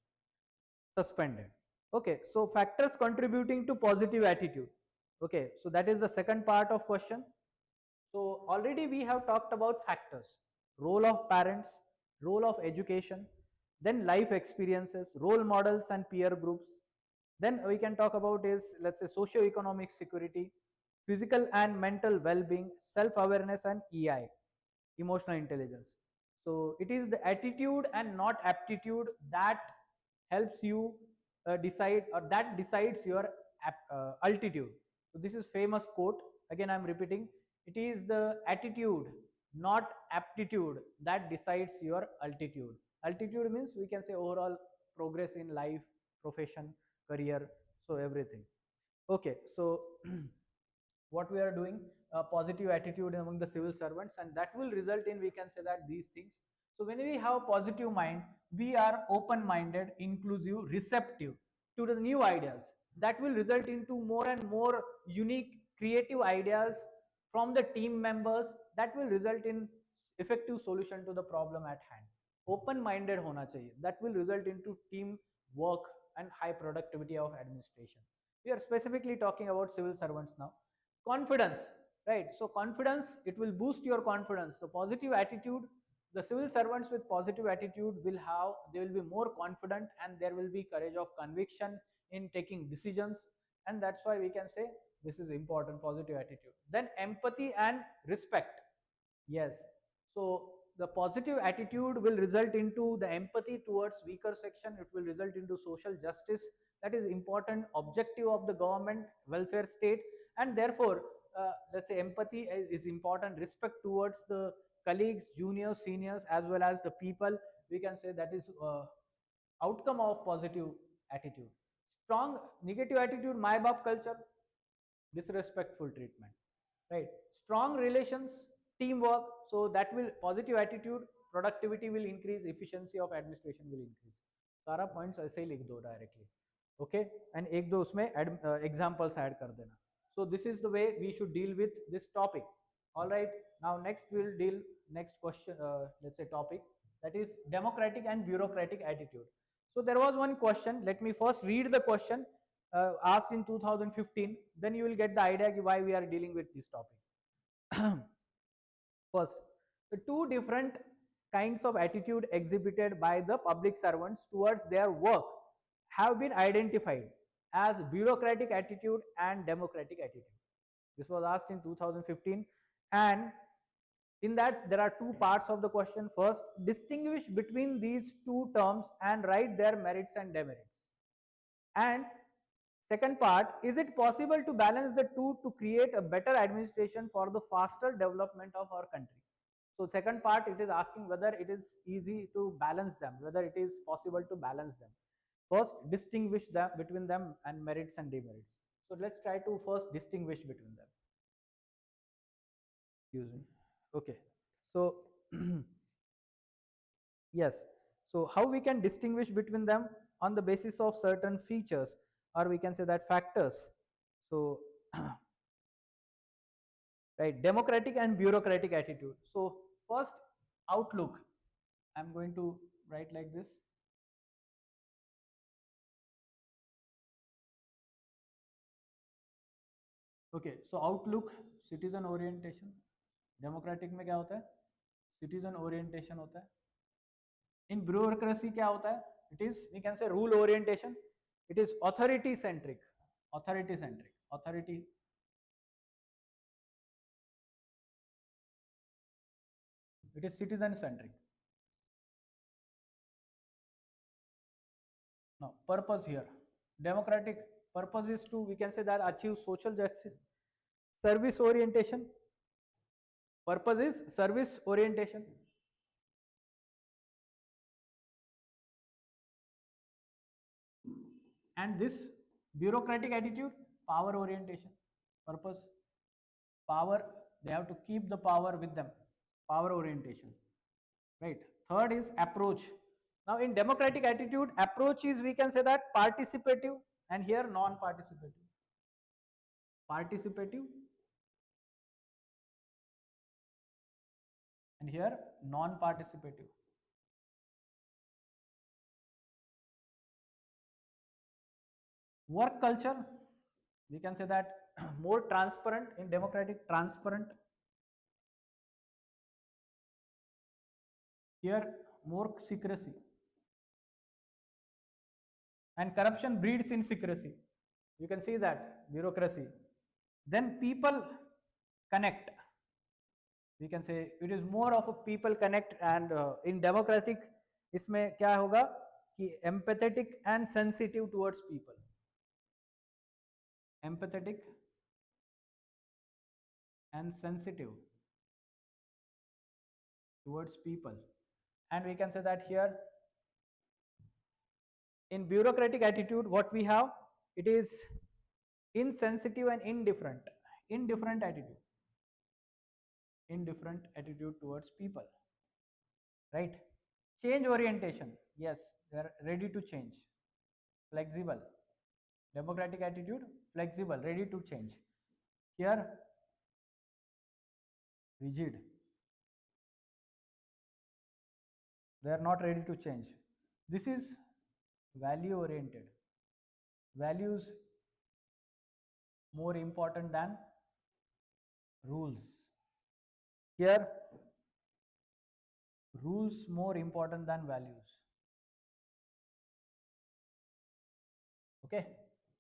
suspended. Okay, so factors contributing to positive attitude. Okay, so that is the second part of question. So already we have talked about factors, role of parents, role of education, then life experiences, role models and peer groups. Then we can talk about is, let's say, socio-economic security, physical and mental well-being, self-awareness and EI, emotional intelligence. So it is the attitude and not aptitude that helps you decide, or that decides your altitude. So this is famous quote. Again, I'm repeating. It is the attitude, not aptitude, that decides your altitude. Altitude means we can say overall progress in life, profession, career, so everything. Okay, so what we are doing, a positive attitude among the civil servants, and that will result in, we can say that these things. So when we have positive mind, we are open minded, inclusive, receptive to the new ideas. That will result into more and more unique creative ideas from the team members, that will result in effective solution to the problem at hand. Open minded hona chahiye, that will result into team work and high productivity of administration. We are specifically talking about civil servants now. Confidence, right? So confidence, it will boost your confidence. So positive attitude, the civil servants with positive attitude will have, they will be more confident, and there will be courage of conviction in taking decisions. And that's why we can say this is important, positive attitude. Then empathy and respect. Yes. So the positive attitude will result into the empathy towards weaker section. It will result into social justice. That is important objective of the government welfare state, and therefore, let's say empathy is important. Respect towards the colleagues, juniors, seniors, as well as the people. We can say that is outcome of positive attitude. Strong negative attitude, my bap culture, disrespectful treatment, right? Strong relations, teamwork, so that will positive attitude, productivity will increase, efficiency of administration will increase. सारा points ऐसे ही लिख दो directly, okay, and एक दो उसमें examples add कर देना. So this is the way we should deal with this topic. All right, now next we'll deal next question, let's say topic, that is democratic and bureaucratic attitude. So there was one question, let me first read the question, asked in 2015, then you will get the idea why we are dealing with this topic. First, the two different kinds of attitude exhibited by the public servants towards their work have been identified as bureaucratic attitude and democratic attitude. This was asked in 2015, and in that there are two parts of the question. First, distinguish between these two terms and write their merits and demerits. And second part, is it possible to balance the two to create a better administration for the faster development of our country? So second part, it is asking whether it is easy to balance them, whether it is possible to balance them. First, distinguish them between them and merits and demerits. So let's try to first distinguish between them. Excuse me. Okay. So yes. So how we can distinguish between them? On the basis of certain features, or we can say that factors. So right? Democratic and bureaucratic attitude. So first, outlook. I'm going to write like this. Okay, so outlook, citizen orientation. Democratic में क्या होता है? Citizen orientation होता है. इन bureaucracy क्या होता है? It is we can say rule orientation. It is authority centric. Authority centric. Authority. It is citizen centric. Now purpose here, democratic purpose is to, we can say that, achieve social justice. Service orientation, purpose is service orientation. And this bureaucratic attitude, power orientation. Purpose, power, they have to keep the power with them. Power orientation, right? Third is approach. Now in democratic attitude, approach is, we can say that, participative, and here non-participative. Participative, and here non-participative. Work culture, we can say that more transparent. In democratic, transparent. Here more secrecy, and corruption breeds in secrecy. You can see that bureaucracy. Then people connect, we can say it is more of a people connect. And in democratic, इसमें क्या होगा कि empathetic and sensitive towards people. Empathetic and sensitive towards people. And we can say that here in bureaucratic attitude, what we have, it is insensitive and indifferent. Indifferent attitude. Indifferent attitude towards people, right? Change orientation, yes, they are ready to change. Flexible. Democratic attitude, flexible, ready to change. Here rigid, they are not ready to change. This is value oriented. Values more important than rules. Here rules more important than values. Okay,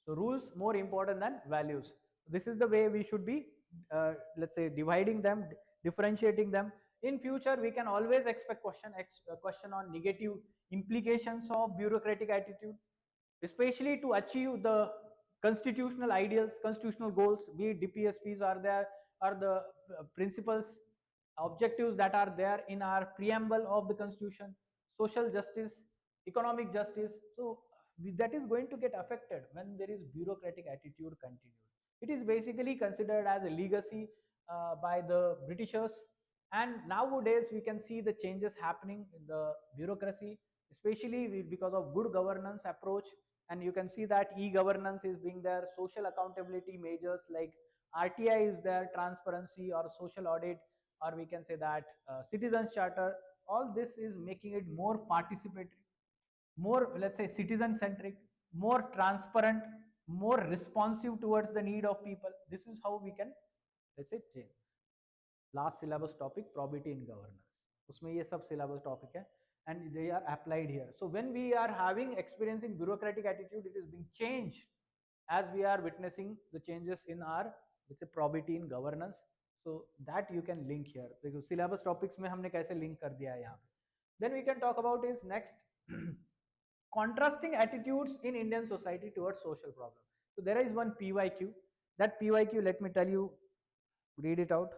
so rules more important than values. This is the way we should be, let's say, dividing them, differentiating them. In future we can always expect question on negative implications of bureaucratic attitude, especially to achieve the constitutional ideals, constitutional goals, be it DPSPs are there, or the principles, objectives that are there in our preamble of the constitution, social justice, economic justice. So that is going to get affected when there is bureaucratic attitude continued. It is basically considered as a legacy by the Britishers, and nowadays we can see the changes happening in the bureaucracy, especially because of good governance approach. And you can see that e-governance is being there, social accountability measures like RTI is there, transparency or social audit, or we can say that citizens charter. All this is making it more participatory, more, let's say, citizen centric, more transparent, more responsive towards the need of people. This is how we can, let's say, change. Last syllabus topic, probity in governance, उसमें ये सब syllabus topic है, and they are applied here. So when we are having experience in bureaucratic attitude, it is being changed as we are witnessing the changes in our, let's say, probity in governance. So that you can link here, because syllabus topics में हमने कैसे link कर दिया है यहाँ पे. Then we can talk about is next contrasting attitudes in Indian society towards social problems. So there is one PYQ. That PYQ, let me tell you, read it out.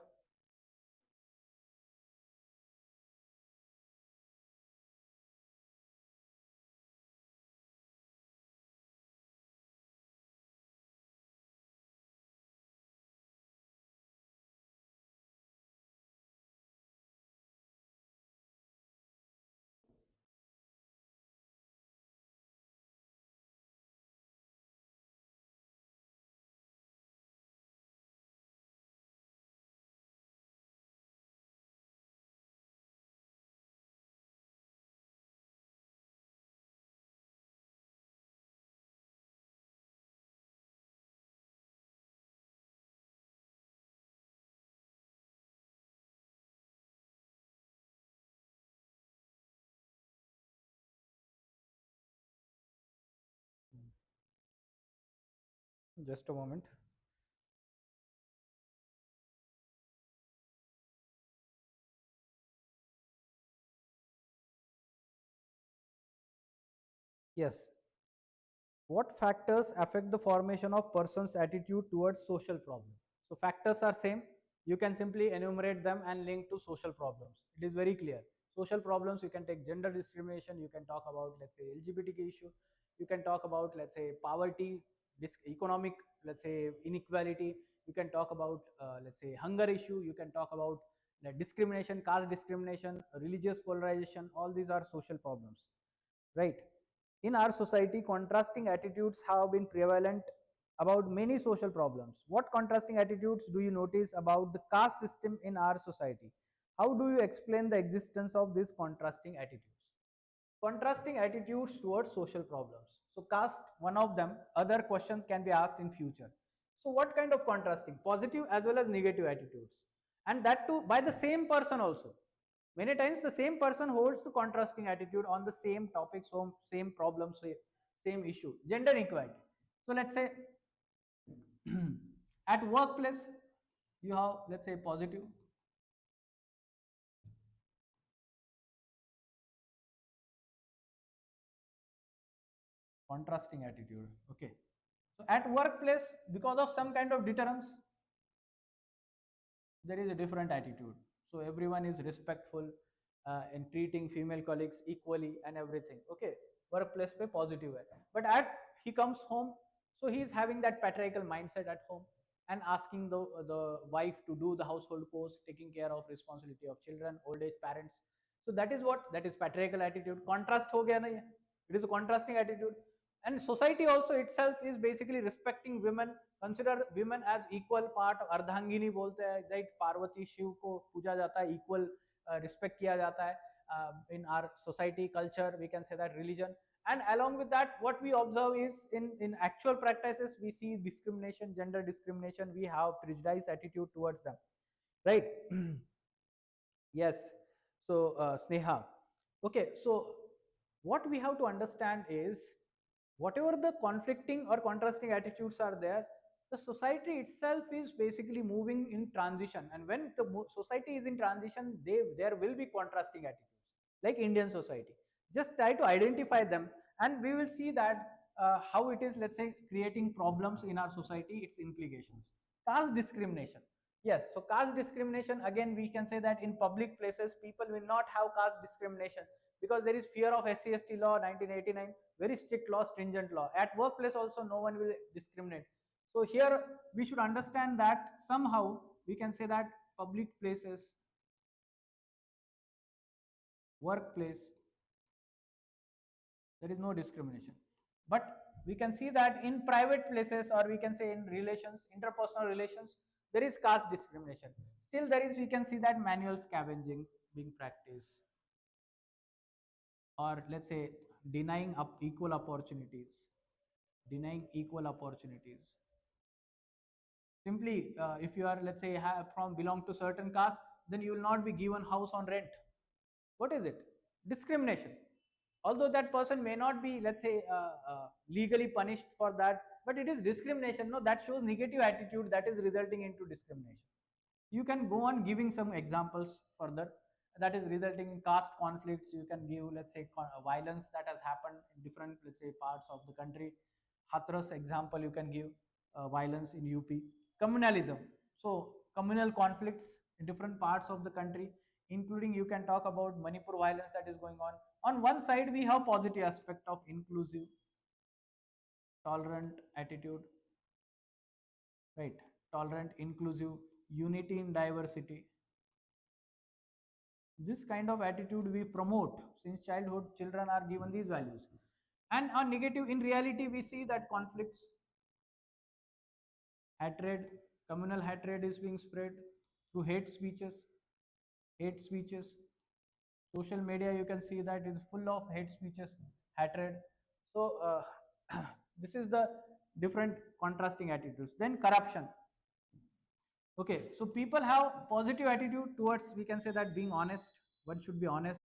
Just a moment. Yes. What factors affect the formation of person's attitude towards social problems? So factors are same. You can simply enumerate them and link to social problems. It is very clear. Social problems, you can take gender discrimination, you can talk about, let's say, LGBTQ issue, you can talk about, let's say, poverty, this economic, let's say, inequality, you can talk about, let's say, hunger issue, you can talk about discrimination, caste discrimination, religious polarization, all these are social problems, right? In our society, contrasting attitudes have been prevalent about many social problems. What contrasting attitudes do you notice about the caste system in our society? How do you explain the existence of these contrasting attitudes? Contrasting attitudes towards social problems. So caste, one of them, other questions can be asked in future. So what kind of contrasting? Positive as well as negative attitudes. And that too by the same person also. Many times the same person holds the contrasting attitude on the same topic, so same problem, same issue. Gender equality. So let's say at workplace, you have, let's say, positive, contrasting attitude. Okay. So at workplace, because of some kind of deterrence, there is a different attitude. So everyone is respectful in treating female colleagues equally and everything. Okay, workplace pe positive hai. But at he comes home, so he is having that patriarchal mindset at home and asking the wife to do the household chores, taking care of responsibility of children, old age parents. So that is what, that is patriarchal attitude. Contrast ho gaya na ye. It is a contrasting attitude. And society also itself is basically respecting women, consider women as equal part of ardhangini bolte hai, right? Parvati Shiv ko puja jata hai, equal respect kiya jata hai in our society, culture, we can say that, religion. And along with that, what we observe is in actual practices, we see discrimination, gender discrimination, we have prejudiced attitude towards them, right? Yes. So Sneha, okay, so what we have to understand is, whatever the conflicting or contrasting attitudes are there, the society itself is basically moving in transition, and when the society is in transition, there will be contrasting attitudes, like Indian society. Just try to identify them, and we will see that how it is, let's say, creating problems in our society, its implications. Caste discrimination. Yes, so caste discrimination, again, we can say that in public places, people will not have caste discrimination because there is fear of SC/ST law 1989, very strict law, stringent law. At workplace also, no one will discriminate. So here we should understand that somehow we can say that public places, workplace, there is no discrimination. But we can see that in private places, or we can say in relations, interpersonal relations, there is caste discrimination. Still there is, we can see that manual scavenging being practiced, or let's say denying equal opportunities, denying equal opportunities. Simply, if you are, let's say, from belong to certain caste, then you will not be given house on rent. What is it? Discrimination. Although that person may not be, let's say, legally punished for that, but it is discrimination. No, that shows negative attitude that is resulting into discrimination. You can go on giving some examples further that is resulting in caste conflicts. You can give, let's say, violence that has happened in different, let's say, parts of the country. Hathras example you can give, violence in UP. Communalism, so communal conflicts in different parts of the country, including, you can talk about Manipur violence that is going on. On one side we have positive aspect of inclusive, tolerant attitude, right? Tolerant, inclusive, unity in diversity. This kind of attitude we promote since childhood. Children are given these values. And on negative, in reality, we see that conflicts, hatred, communal hatred is being spread through hate speeches. Social media, you can see that is full of hate speeches, hatred. So this is the different contrasting attitudes. Then corruption. Okay, so people have positive attitude towards, we can say that, being honest. One should be honest.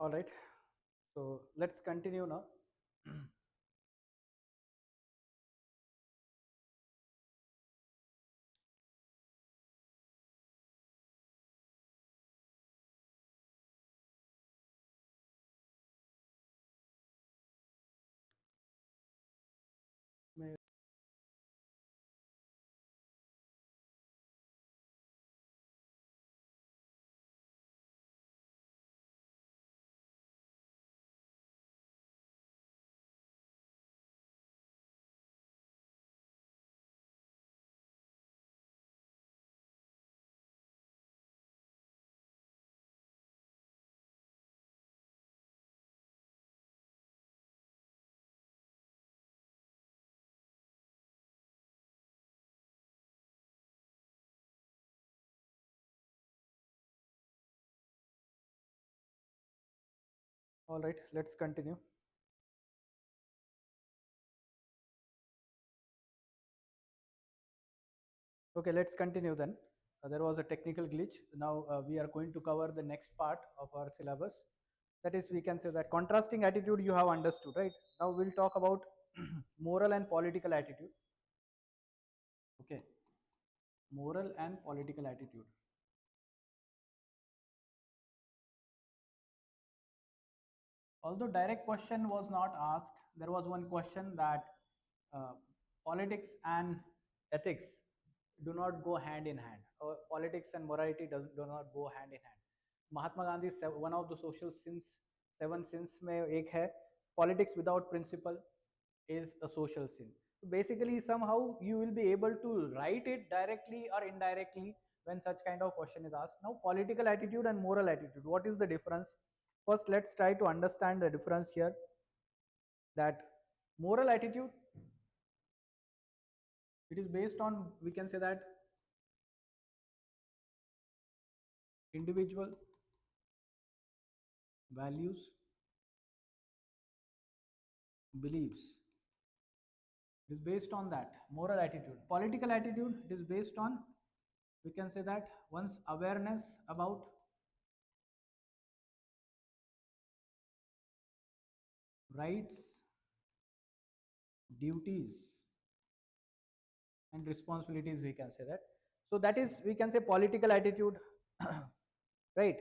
All right, so let's continue now. May- All right, let's continue. Okay, let's continue then. There was a technical glitch. Now we are going to cover the next part of our syllabus. That is, we can say that contrasting attitude you have understood, right? Now we'll talk about moral and political attitude. Okay, moral and political attitude. Although direct question was not asked, there was one question that uh, politics and ethics do not go hand in hand, or politics and morality do not go hand in hand. Mahatma Gandhi, one of the social sins, seven sins में एक है, politics without principle is a social sin. So basically, somehow you will be able to write it directly or indirectly when such kind of question is asked. Now, political attitude and moral attitude, what is the difference? First, let's try to understand the difference here. That moral attitude, it is based on, we can say that, individual values, beliefs. It is based on that moral attitude. Political attitude, it is based on, we can say that, one's awareness about rights, duties, and responsibilities, we can say that. So that is, we can say, political attitude. Right,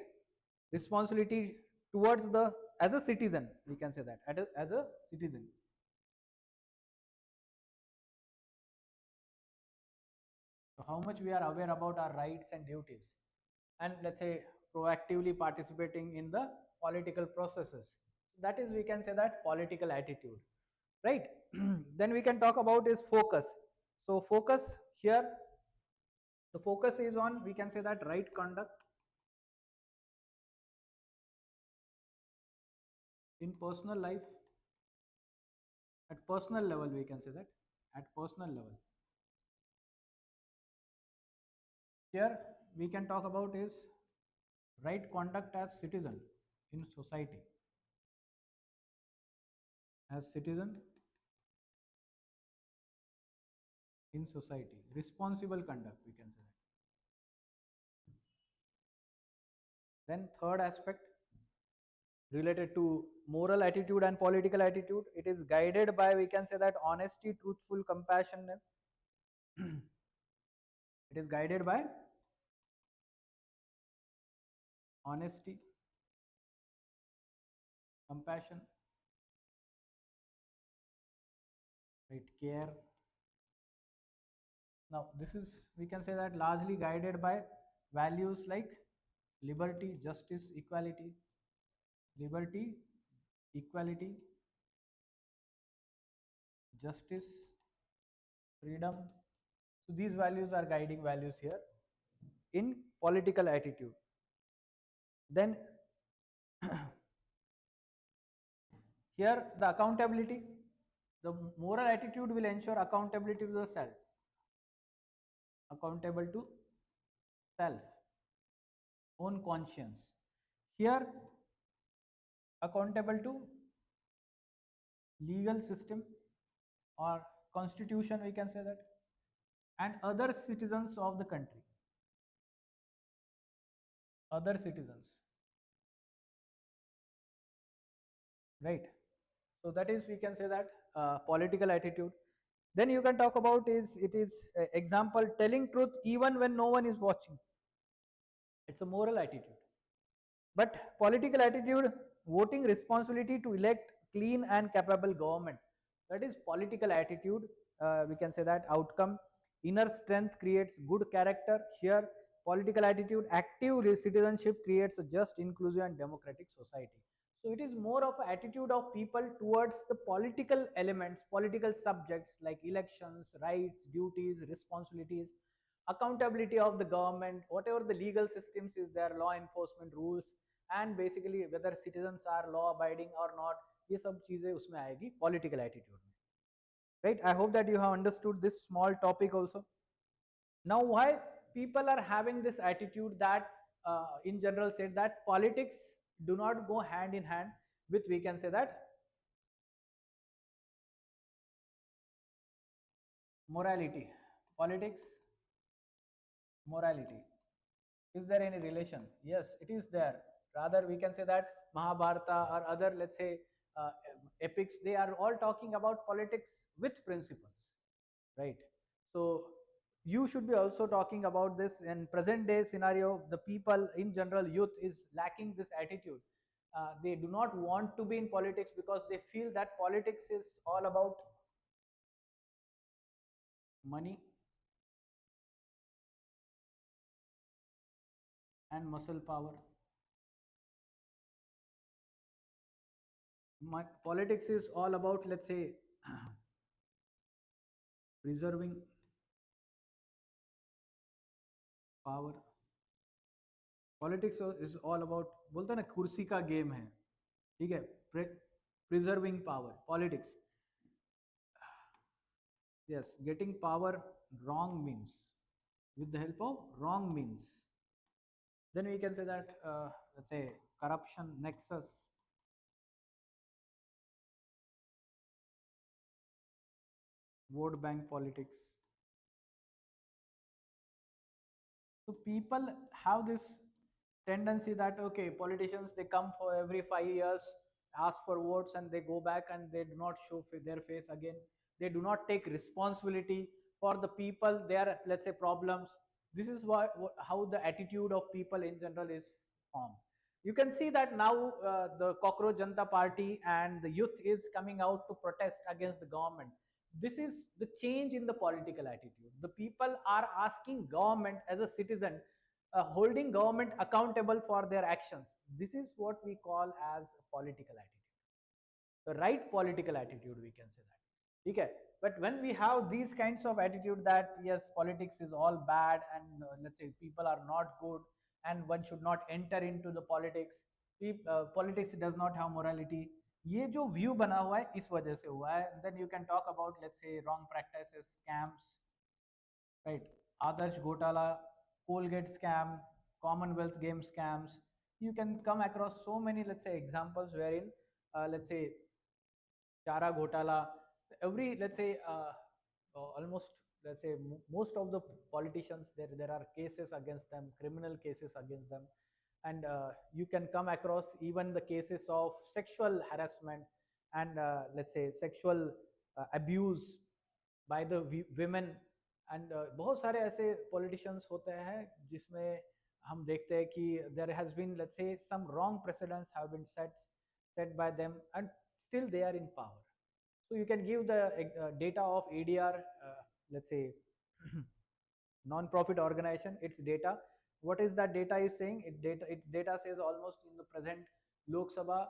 responsibility towards the, as a citizen, we can say that, as a citizen. So how much we are aware about our rights and duties, and let's say proactively participating in the political processes. That is, we can say that, political attitude, right? Then we can talk about is focus. So focus here, the focus is on, we can say that, right conduct in personal life, at personal level, we can say that, at personal level. Here we can talk about is right conduct as citizen in society, as citizen in society, responsible conduct, we can say that. Then third aspect related to moral attitude and political attitude, it is guided by, we can say that, honesty, truthful, compassionate. It is guided by honesty, compassion, right, care. Now this is, we can say that, largely guided by values like liberty, justice, equality, liberty, equality, justice, freedom. So these values are guiding values here in political attitude. Then here the accountability, the moral attitude will ensure accountability to the self, accountable to self, own conscience. Here accountable to legal system or constitution, we can say that, and other citizens of the country, other citizens. right? So that is, we can say that political attitude. Then you can talk about is, it is example, telling truth even when no one is watching. It's a moral attitude. But political attitude, voting responsibility to elect clean and capable government. That is political attitude. We can say that outcome. Inner strength creates good character. Here, political attitude, active citizenship creates a just, inclusive, and democratic society. So it is more of an attitude of people towards the political elements, political subjects like elections, rights, duties, responsibilities, accountability of the government, whatever the legal systems is there, law enforcement rules, and basically whether citizens are law abiding or not, ये सब चीजें उसमें आएगी political attitude में, right? I hope that you have understood this small topic also. Now, why people are having this attitude that in general said that politics do not go hand in hand with, we can say that, morality. Politics, morality. Is there any relation? Yes, it is there. Rather, we can say that Mahabharata or other, let's say, uh, epics, they are all talking about politics with principles, right? So you should be also talking about this in present day scenario. The people in general, youth is lacking this attitude. They do not want to be in politics because they feel that politics is all about money and muscle power. Politics is all about, let's say, preserving power. Politics is all about, बोलते हैं ना कुर्सी का game है, ठीक है, preserving power, politics, yes, getting power wrong means, with the help of wrong means. Then we can say that let's say corruption nexus, vote bank politics. So people have this tendency that okay, politicians, they come for every 5 years, ask for votes, and they go back and they do not show their face again. They do not take responsibility for the people, their, let's say, problems. This is how the attitude of people in general is formed. You can see that now the Cockroach Janata Party and the youth is coming out to protest against the government. This is the change in the political attitude. The people are asking government as a citizen, holding government accountable for their actions. This is what we call as political attitude, the right political attitude, we can say that, okay? But when we have these kinds of attitude that yes, politics is all bad, and let's say people are not good, and one should not enter into the politics, politics does not have morality, ये जो view बना हुआ है इस वजह से हुआ है. Then you can talk about, let's say, wrong practices, scams, right? Adarsh Gotala, Colgate scam, Commonwealth game scams. You can come across so many, let's say, examples wherein, let's say, Chara Ghotala, every, let's say, almost, let's say, most of the politicians, there are cases against them, criminal cases against them, and you can come across even the cases of sexual harassment and let's say sexual abuse by the women. And बहुत सारे ऐसे politicians होते हैं जिसमें हम देखते हैं कि there has been, let's say, some wrong precedents have been set by them, and still they are in power. So you can give the data of ADR, let's say, non-profit organization, its data. What is that data is saying? Its data says almost in the present Lok Sabha,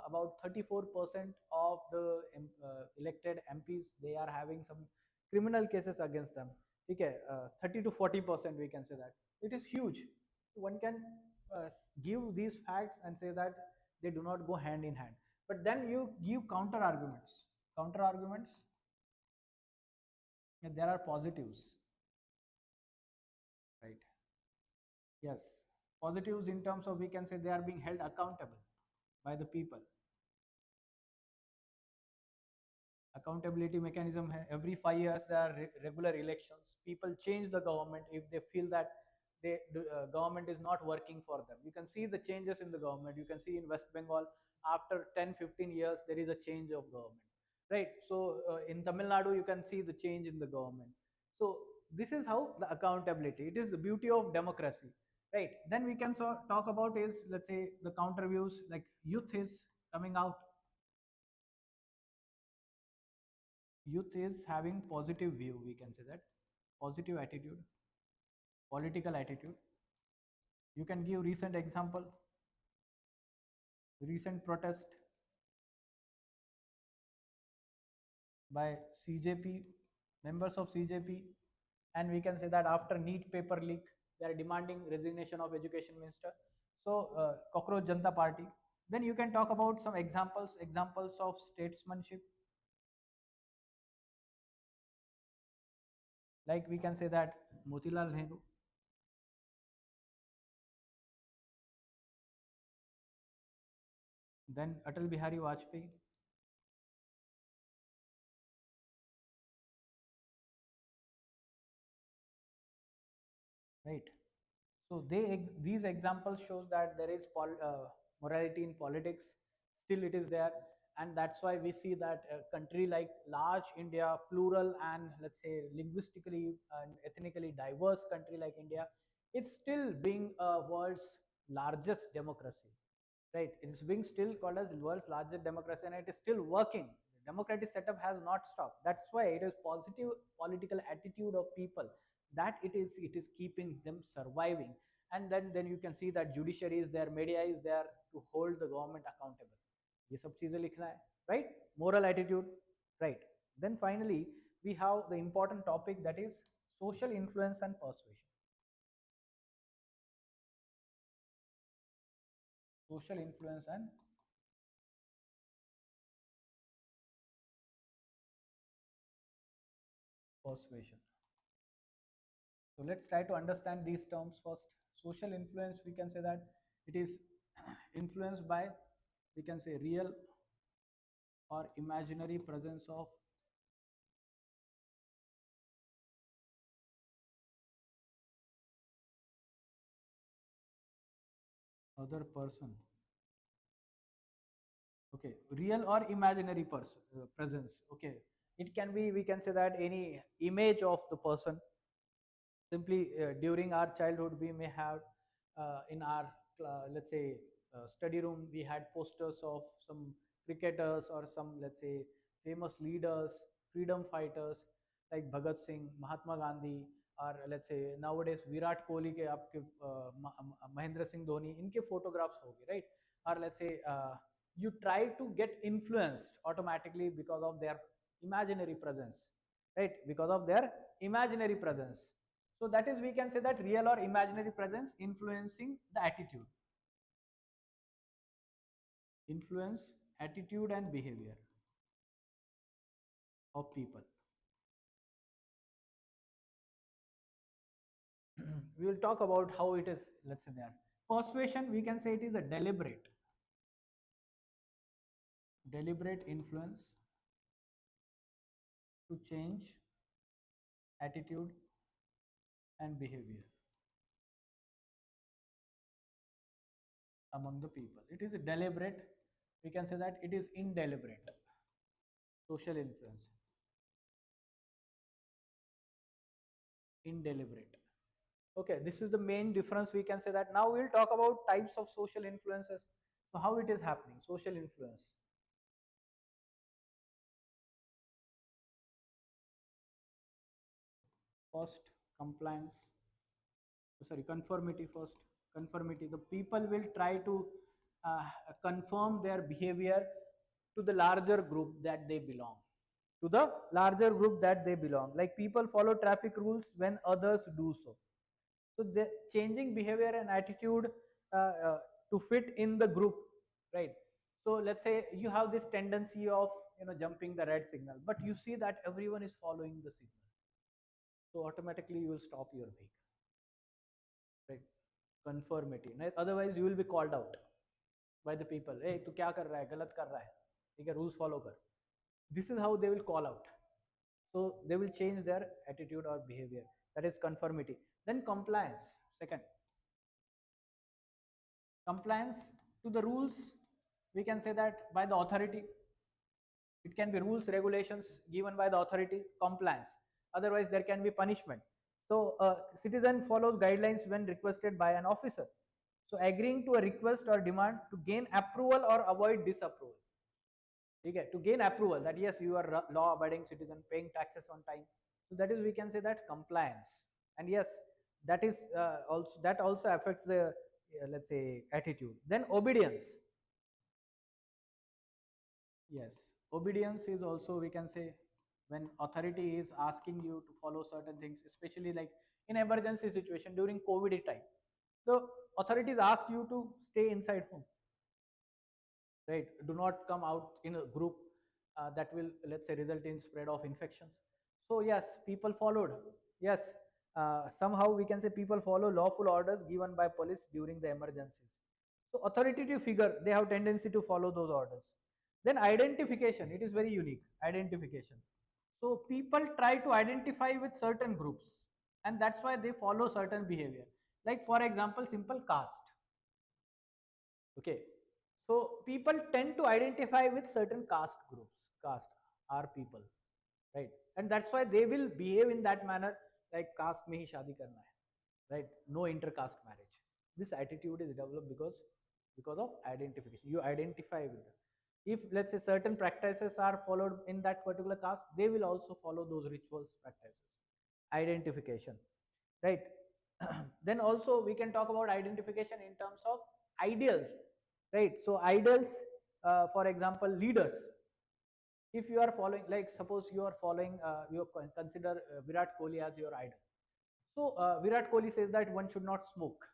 about 34% of the elected MPs, they are having some criminal cases against them. Okay, 30 to 40%, we can say that. It is huge. One can give these facts and say that they do not go hand in hand. But then you give counter arguments. Counter arguments, yeah, there are positives, right? Yes, positives in terms of, we can say, they are being held accountable by the people. Accountability mechanism hai. Every 5 years there are regular elections. People change the government if they feel that government is not working for them. You can see the changes in the government. You can see in West Bengal, after 10-15 years there is a change of government, right? So in Tamil Nadu you can see the change in the government. So this is how the accountability, it is the beauty of democracy, right? Then we can talk about is, let's say, the counter views, like youth is coming out. Youth is having positive view, we can say that, positive attitude, political attitude. You can give recent example, recent protest by CJP, members of CJP, and we can say that after NEET paper leak, they are demanding resignation of education minister. So Cockroach Janta Party. Then you can talk about some examples of statesmanship, like we can say that Motilal Nehru, then Atal Bihari Vajpayee, right? So these examples shows that there is morality in politics, still it is there, and that's why we see that a country like large India, plural and, let's say, linguistically and ethnically diverse country like India, it's still being a world's largest democracy, right? It is being still called as world's largest democracy, and it is still working. The democratic setup has not stopped. That's why it is positive political attitude of people that it is keeping them surviving. And then you can see that judiciary is there, media is there to hold the government accountable. ये सब चीजें लिखना है, right? Moral attitude, right? Then finally we have the important topic, that is social influence and persuasion. Social influence and persuasion. So let's try to understand these terms first. Social influence, we can say that it is influenced by, we can say, real or imaginary presence of other person. Okay, real or imaginary presence. Okay, it can be, we can say that, any image of the person. Simply during our childhood we may have in our let's say study room, we had posters of some cricketers or some, let's say, famous leaders, freedom fighters like Bhagat Singh, Mahatma Gandhi, or let's say nowadays Virat Kohli के आपके Mahendra Singh Dhoni, इनके photographs होगी, right? Or let's say you try to get influenced automatically because of their imaginary presence, right? Because of their imaginary presence. So that is, we can say that, real or imaginary presence influencing the attitude. Influence attitude and behavior of people. We will talk about how it is, let's say, there. Persuasion, we can say it is a deliberate influence to change attitude and behavior among the people. It is deliberate, we can say that it is indeliberate. Social influence, indeliberate. Okay, this is the main difference, we can say that. Now we'll talk about types of social influences. So how it is happening, social influence. First, compliance, sorry, conformity first. Conformity, the people will try to uh, conform their behavior to the larger group that they belong, to the larger group that they belong. Like people follow traffic rules when others do so. So the changing behavior and attitude uh, uh, to fit in the group, right? So let's say you have this tendency of, jumping the red signal, but you see that everyone is following the signal, so automatically you will stop your vehicle, right? Conformity. Otherwise you will be called out by the people. Hey, तू क्या कर रहा है, गलत कर रहा है, ठीक है, rules follow कर. This is how they will call out. So they will change their attitude or behavior. That is conformity. Then compliance. Second, compliance to the rules, we can say that by the authority. It can be rules, regulations given by the authority, compliance. Otherwise, there can be punishment. So, a citizen follows guidelines when requested by an officer. So, agreeing to a request or demand to gain approval or avoid disapproval. Okay, to gain approval that yes, you are a law-abiding citizen, paying taxes on time. So that is, we can say that compliance. And yes, that is also affects the let's say attitude. Then obedience. Yes, obedience is also, we can say, when authority is asking you to follow certain things, especially like in emergency situation during COVID time. The authorities ask you to stay inside home, right? Do not come out in a group, that will, let's say, result in spread of infections. So yes, people followed. Yes, somehow we can say people follow lawful orders given by police during the emergencies. So authoritative figure, they have tendency to follow those orders. Then identification, it is very unique. Identification, so people try to identify with certain groups, and that's why they follow certain behavior. Like for example, simple caste. Okay, so people tend to identify with certain caste groups. Caste are people, right? And that's why they will behave in that manner, like caste mein hi shadi karna hai, right? No intercaste marriage. This attitude is developed because of identification. You identify with them. If let's say certain practices are followed in that particular caste, they will also follow those rituals, practices. Identification, right? Then also we can talk about identification in terms of ideals, right? So ideals, for example, leaders. If you are following, like suppose you are following, you consider Virat Kohli as your idol. So Virat Kohli says that one should not smoke,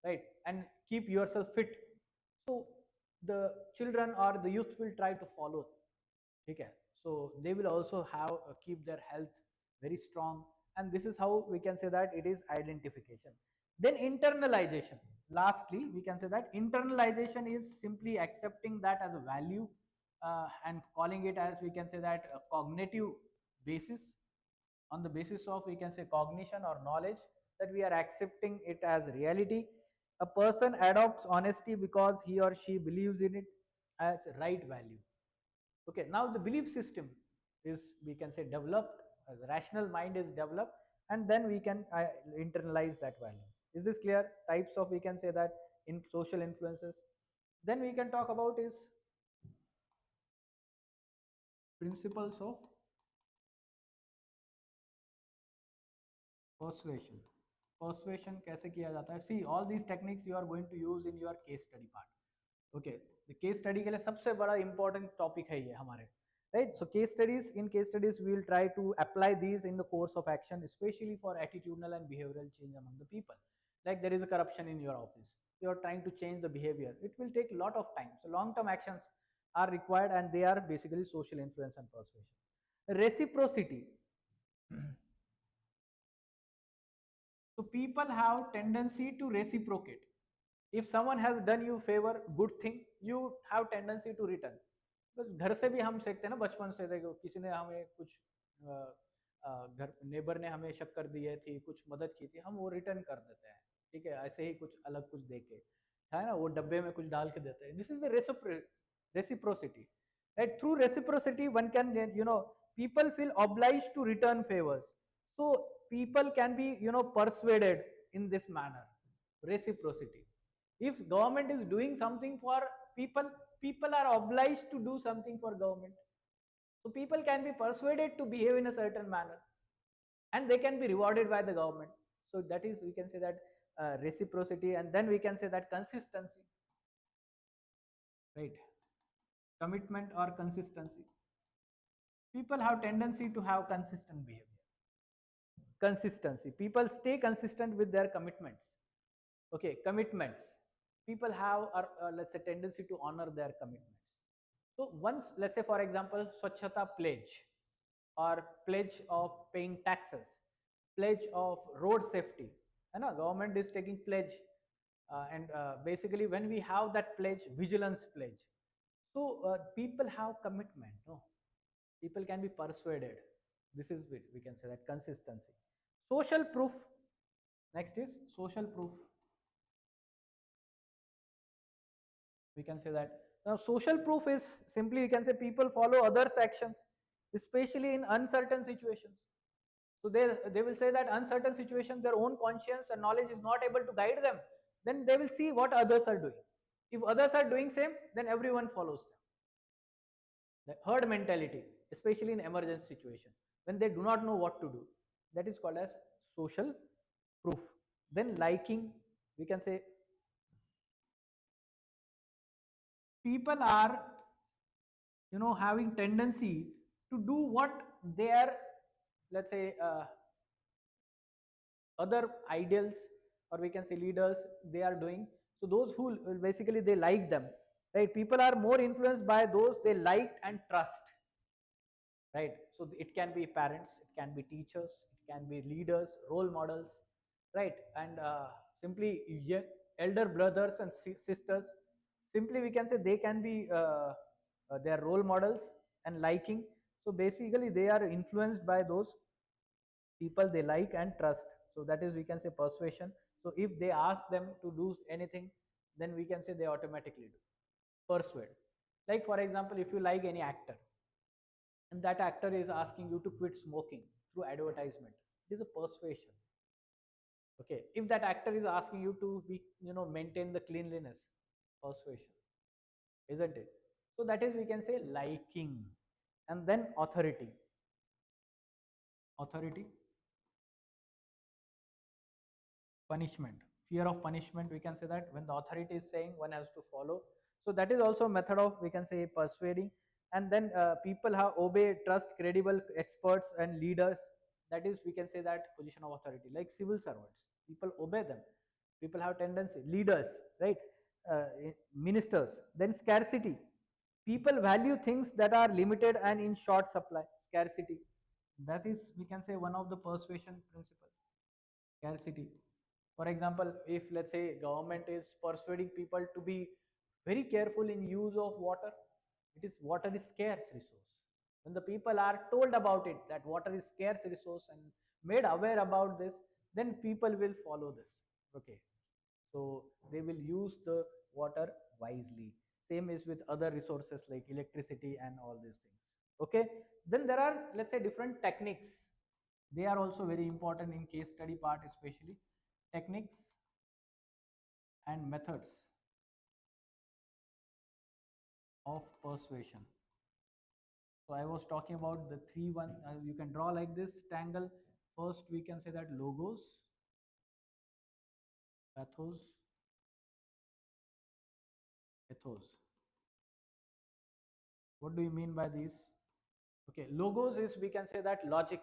right, and keep yourself fit. So the children or the youth will try to follow. Okay, so they will also have keep their health very strong, and this is how we can say that it is identification. Then internalization. Lastly, we can say that internalization is simply accepting that as a value, and calling it as, we can say that, a cognitive basis. On the basis of, we can say, cognition or knowledge, that we are accepting it as reality. A person adopts honesty because he or she believes in it as right value. Okay, now the belief system is, we can say, developed, the rational mind is developed, and then we can internalize that value. Is this clear? Types of, we can say that, in social influences. Then we can talk about is principles of persuasion. Persuasion कैसे किया जाता है? See, all these techniques you are going to use in your case study part. Okay, the case study के लिए सबसे बड़ा important topic है ये हमारे, right? So case studies, in case studies we will try to apply these in the course of action, especially for attitudinal and behavioral change among the people. Like there is a corruption in your office, you are trying to change the behavior, it will take a lot of time. So long term actions are required, and they are basically social influence and persuasion. Reciprocity. So people have tendency to reciprocate. If someone has done you favor, good thing, you have tendency to return. बस घर से भी हम सीखते हैं ना, बचपन से देखो, किसी ने हमें कुछ घर नेबर ने हमें शक्कर दी है थी, कुछ मदद की थी, हम वो रिटर्न कर देते हैं, ठीक है, ऐसे ही कुछ अलग कुछ दे के, है ना, वो डब्बे में कुछ डाल के देते हैं. This is the reciprocity, right? Through reciprocity one can, people feel obliged to return favors. So people can be, persuaded in this manner. Reciprocity. If government is doing something for people, people are obliged to do something for government. So people can be persuaded to behave in a certain manner, and they can be rewarded by the government. So that is, we can say that, reciprocity. And then we can say that consistency, right? Commitment or consistency. People have tendency to have consistent behavior. Consistency, people stay consistent with their commitments. Okay, commitments, people have, let's say, tendency to honor their commitments. So once, let's say, for example, swachhata pledge, or pledge of paying taxes, pledge of road safety, and government is taking pledge, and basically when we have that pledge, vigilance pledge, so people have commitment, no, people can be persuaded. This is it, we can say that consistency. Social proof. Next is social proof. We can say that now social proof is simply, we can say, people follow others actions, especially in uncertain situations. So they will say that uncertain situations, their own conscience and knowledge is not able to guide them, then they will see what others are doing. If others are doing same, then everyone follows them. The herd mentality, especially in emergency situation, when they do not know what to do, that is called as social proof. Then liking, we can say, people are, having tendency to do what their, let's say, other ideals, or we can say leaders, they are doing. So those who basically they like them, right? People are more influenced by those they like and trust, right? So it can be parents, it can be teachers, it can be leaders, role models, right? And simply elder brothers and sisters, simply we can say they can be their role models and liking. So basically they are influenced by those people they like and trust. So that is, we can say, persuasion. So if they ask them to do anything, then we can say they automatically do. Persuade, like for example, if you like any actor and that actor is asking you to quit smoking through advertisement, it is a persuasion. Okay, if that actor is asking you to be, maintain the cleanliness, persuasion, isn't it? So that is, we can say, liking. And then authority, punishment, fear of punishment, we can say that when the authority is saying, one has to follow. So that is also a method of, we can say, persuading. And then people have obey, trust credible experts and leaders, that is, we can say, that position of authority. Like civil servants, people obey them, people have tendency, leaders, right? Ministers. Then scarcity, people value things that are limited and in short supply, scarcity, that is, we can say, one of the persuasion principle, scarcity. For example, if let's say government is persuading people to be very careful in use of water, it is, water is scarce resource. When the people are told about it, that water is scarce resource, and made aware about this, then people will follow this. Okay, so they will use the water wisely. Same is with other resources like electricity and all these things. Okay, then there are, let's say, different techniques. They are also very important in case study part, especially techniques and methods of persuasion. So I was talking about the three one, you can draw like this tangle. First we can say that logos, pathos, ethos. What do you mean by these? Okay, logos is, we can say, that logic.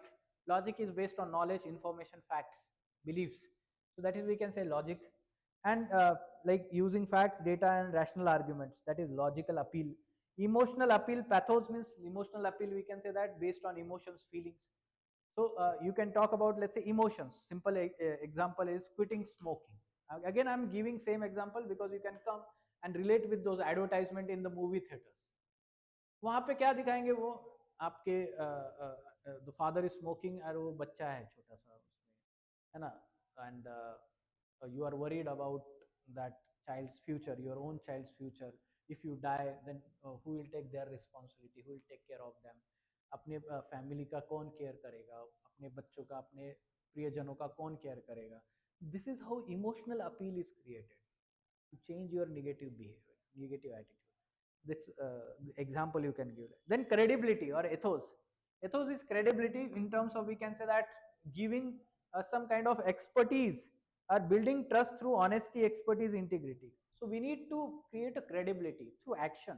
Logic is based on knowledge, information, facts, beliefs. So that is, we can say, logic. And like using facts, data and rational arguments, that is logical appeal. Emotional appeal, pathos means emotional appeal, we can say that based on emotions, feelings. So you can talk about, let's say, emotions. Simple example is quitting smoking. Again, I'm giving same example because you can come and relate with those advertisement in the movie theaters. वहां पे क्या दिखाएंगे वो, आपके the father is smoking और वो बच्चा है छोटा सा उसमें, है ना? And you are worried about that child's future, your own child's future. If you die, then who will take their responsibility, who will take care of them? अपने फैमिली का कौन केयर करेगा, अपने बच्चों का, अपने प्रियजनों का कौन केयर करेगा? This is how emotional appeal is created to change your negative behavior, negative attitude. This example you can give. Then credibility or ethos. Ethos is credibility in terms of, we can say that, giving some kind of expertise or building trust through honesty, expertise, integrity. So we need to create a credibility through action.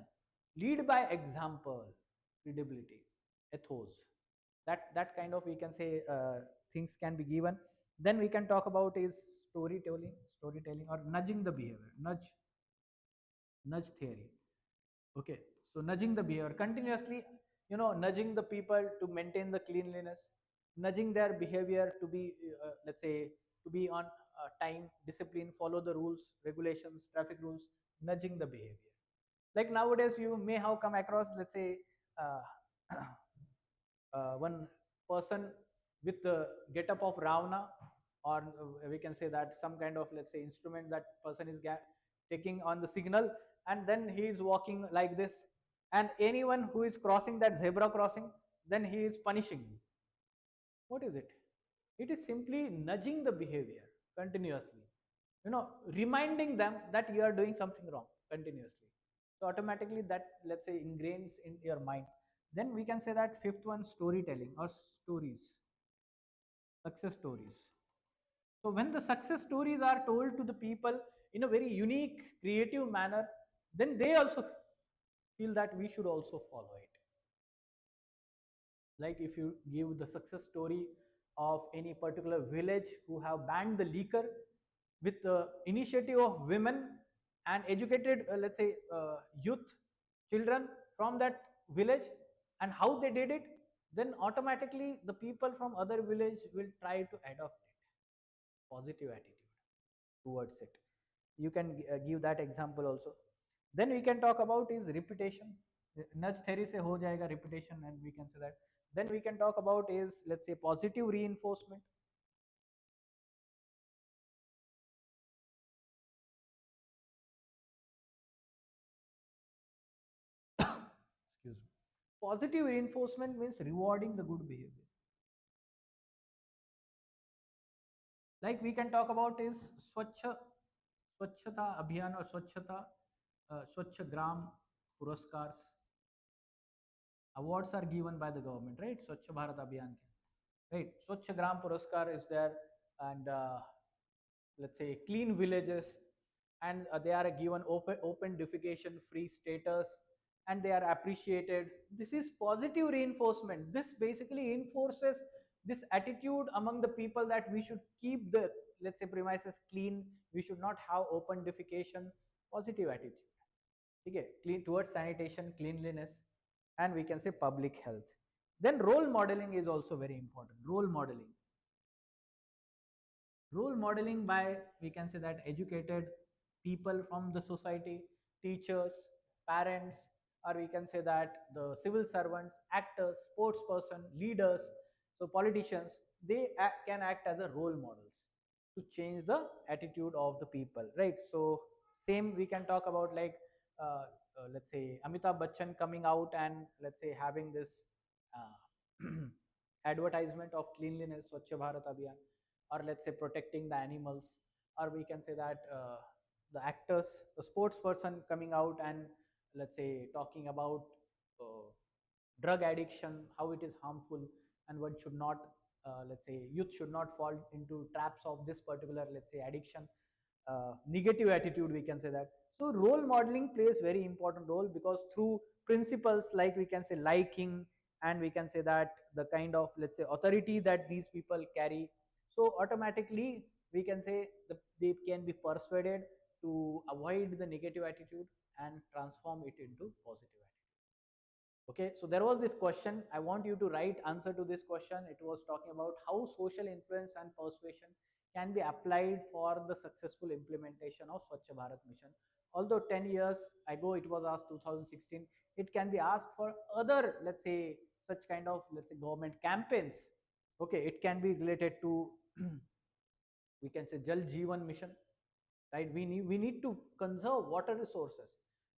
Lead by example, credibility, ethos. That kind of, we can say, things can be given. Then we can talk about is storytelling or nudging the behavior, nudge theory. Okay, so nudging the behavior continuously, nudging the people to maintain the cleanliness, nudging their behavior to be, let's say, to be on time, discipline, follow the rules, regulations, traffic rules, nudging the behavior. Like nowadays, you may have come across, let's say, one person with the get up of Ravana, or we can say that some kind of, let's say, instrument that person is taking on the signal, and then he is walking like this, and anyone who is crossing that zebra crossing, then he is punishing you. What is it? It is simply nudging the behavior continuously, reminding them that you are doing something wrong continuously. So automatically that, let's say, ingrains in your mind. Then we can say that fifth one, storytelling or stories, success stories. So when the success stories are told to the people in a very unique, creative manner, then they also feel that we should also follow it. Like if you give the success story of any particular village who have banned the liquor with the initiative of women and educated, let's say, youth, children from that village, and how they did it, then automatically the people from other village will try to adopt it, positive attitude towards it. You can give that example also. Then we can talk about is reputation. Nudge theory se ho jayega reputation, and we can say that. Then we can talk about is, let's say, positive reinforcement. Excuse me. Positive reinforcement means rewarding the good behavior. Like we can talk about is swachhata abhiyan or swachh gram puraskars. Awards are given by the government, right? Swachh Bharat Abhiyan, right? Swachh Gram Puraskar is there, and let's say clean villages, and they are given open defecation free status, and they are appreciated. This is positive reinforcement. This basically reinforces this attitude among the people that we should keep the, let's say, premises clean. We should not have open defecation. Positive attitude. Okay, clean towards sanitation, cleanliness, and we can say public health. Then role modeling is also very important. Role modeling by, we can say that, educated people from the society, teachers, parents, or we can say that the civil servants, actors, sports person, leaders, so politicians, they can act as a role models to change the attitude of the people, right? So same we can talk about, like let's say Amitabh Bachchan coming out and, let's say, having this uh, advertisement of cleanliness, Swachh Bharat Abhiyan, or let's say protecting the animals, or we can say that the actors, the sports person coming out and, let's say, talking about uh, drug addiction, how it is harmful, and one should not, let's say, youth should not fall into traps of this particular, let's say, addiction, negative attitude, we can say that. So role modeling plays very important role, because through principles like, we can say, liking, and we can say that the kind of, let's say, authority that these people carry, so automatically we can say they can be persuaded to avoid the negative attitude and transform it into positive attitude. Okay, so there was this question. I want you to write answer to this question. It was talking about how social influence and persuasion can be applied for the successful implementation of Swachh Bharat mission. Although 10 years ago it was asked 2016, it can be asked for other, let's say, such kind of, let's say, government campaigns. Okay, it can be related to we can say Jal Jeevan mission, right? We need to conserve water resources.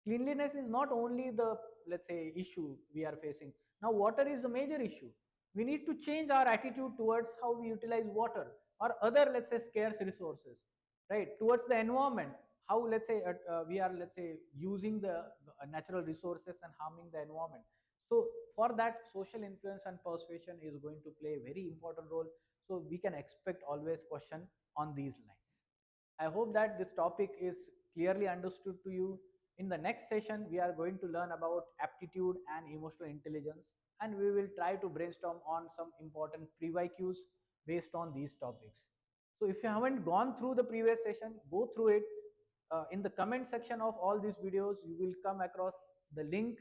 Cleanliness is not only the, let's say, issue we are facing. Now water is the major issue. We need to change our attitude towards how we utilize water or other, let's say, scarce resources, right? Towards the environment, how, let's say, we are, let's say, using the natural resources and harming the environment. So for that, social influence and persuasion is going to play a very important role. So we can expect always question on these lines. I hope that this topic is clearly understood to you. In the next session, we are going to learn about aptitude and emotional intelligence, and we will try to brainstorm on some important pre-YQs based on these topics. So if you haven't gone through the previous session, go through it. In the comment section of all these videos, you will come across the link,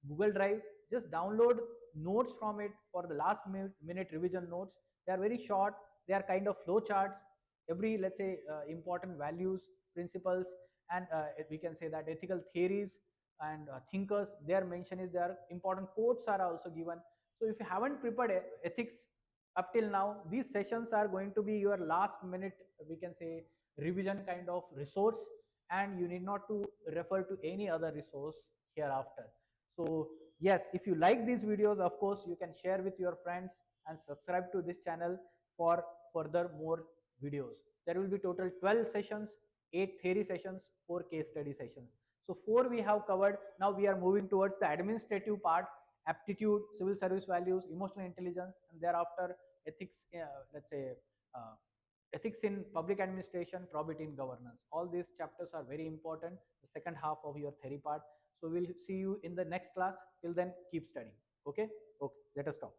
Google Drive. Just download notes from it for the last minute revision notes. They are very short. They are kind of flow charts. Every, let's say, important values, principles, and we can say that ethical theories and thinkers, their mention is there. Important quotes are also given. So if you haven't prepared ethics, up till now, these sessions are going to be your last minute, we can say, revision kind of resource, and you need not to refer to any other resource hereafter. So yes, if you like these videos, of course you can share with your friends and subscribe to this channel for further more videos. There will be total 12 sessions, 8 theory sessions, 4 case study sessions. So 4 we have covered. Now we are moving towards the administrative part: aptitude, civil service values, emotional intelligence, and thereafter ethics, let's say, uh, ethics in public administration, probity in governance. All these chapters are very important, the second half of your theory part. So we'll see you in the next class. Till then, keep studying. Okay? Okay, let us stop.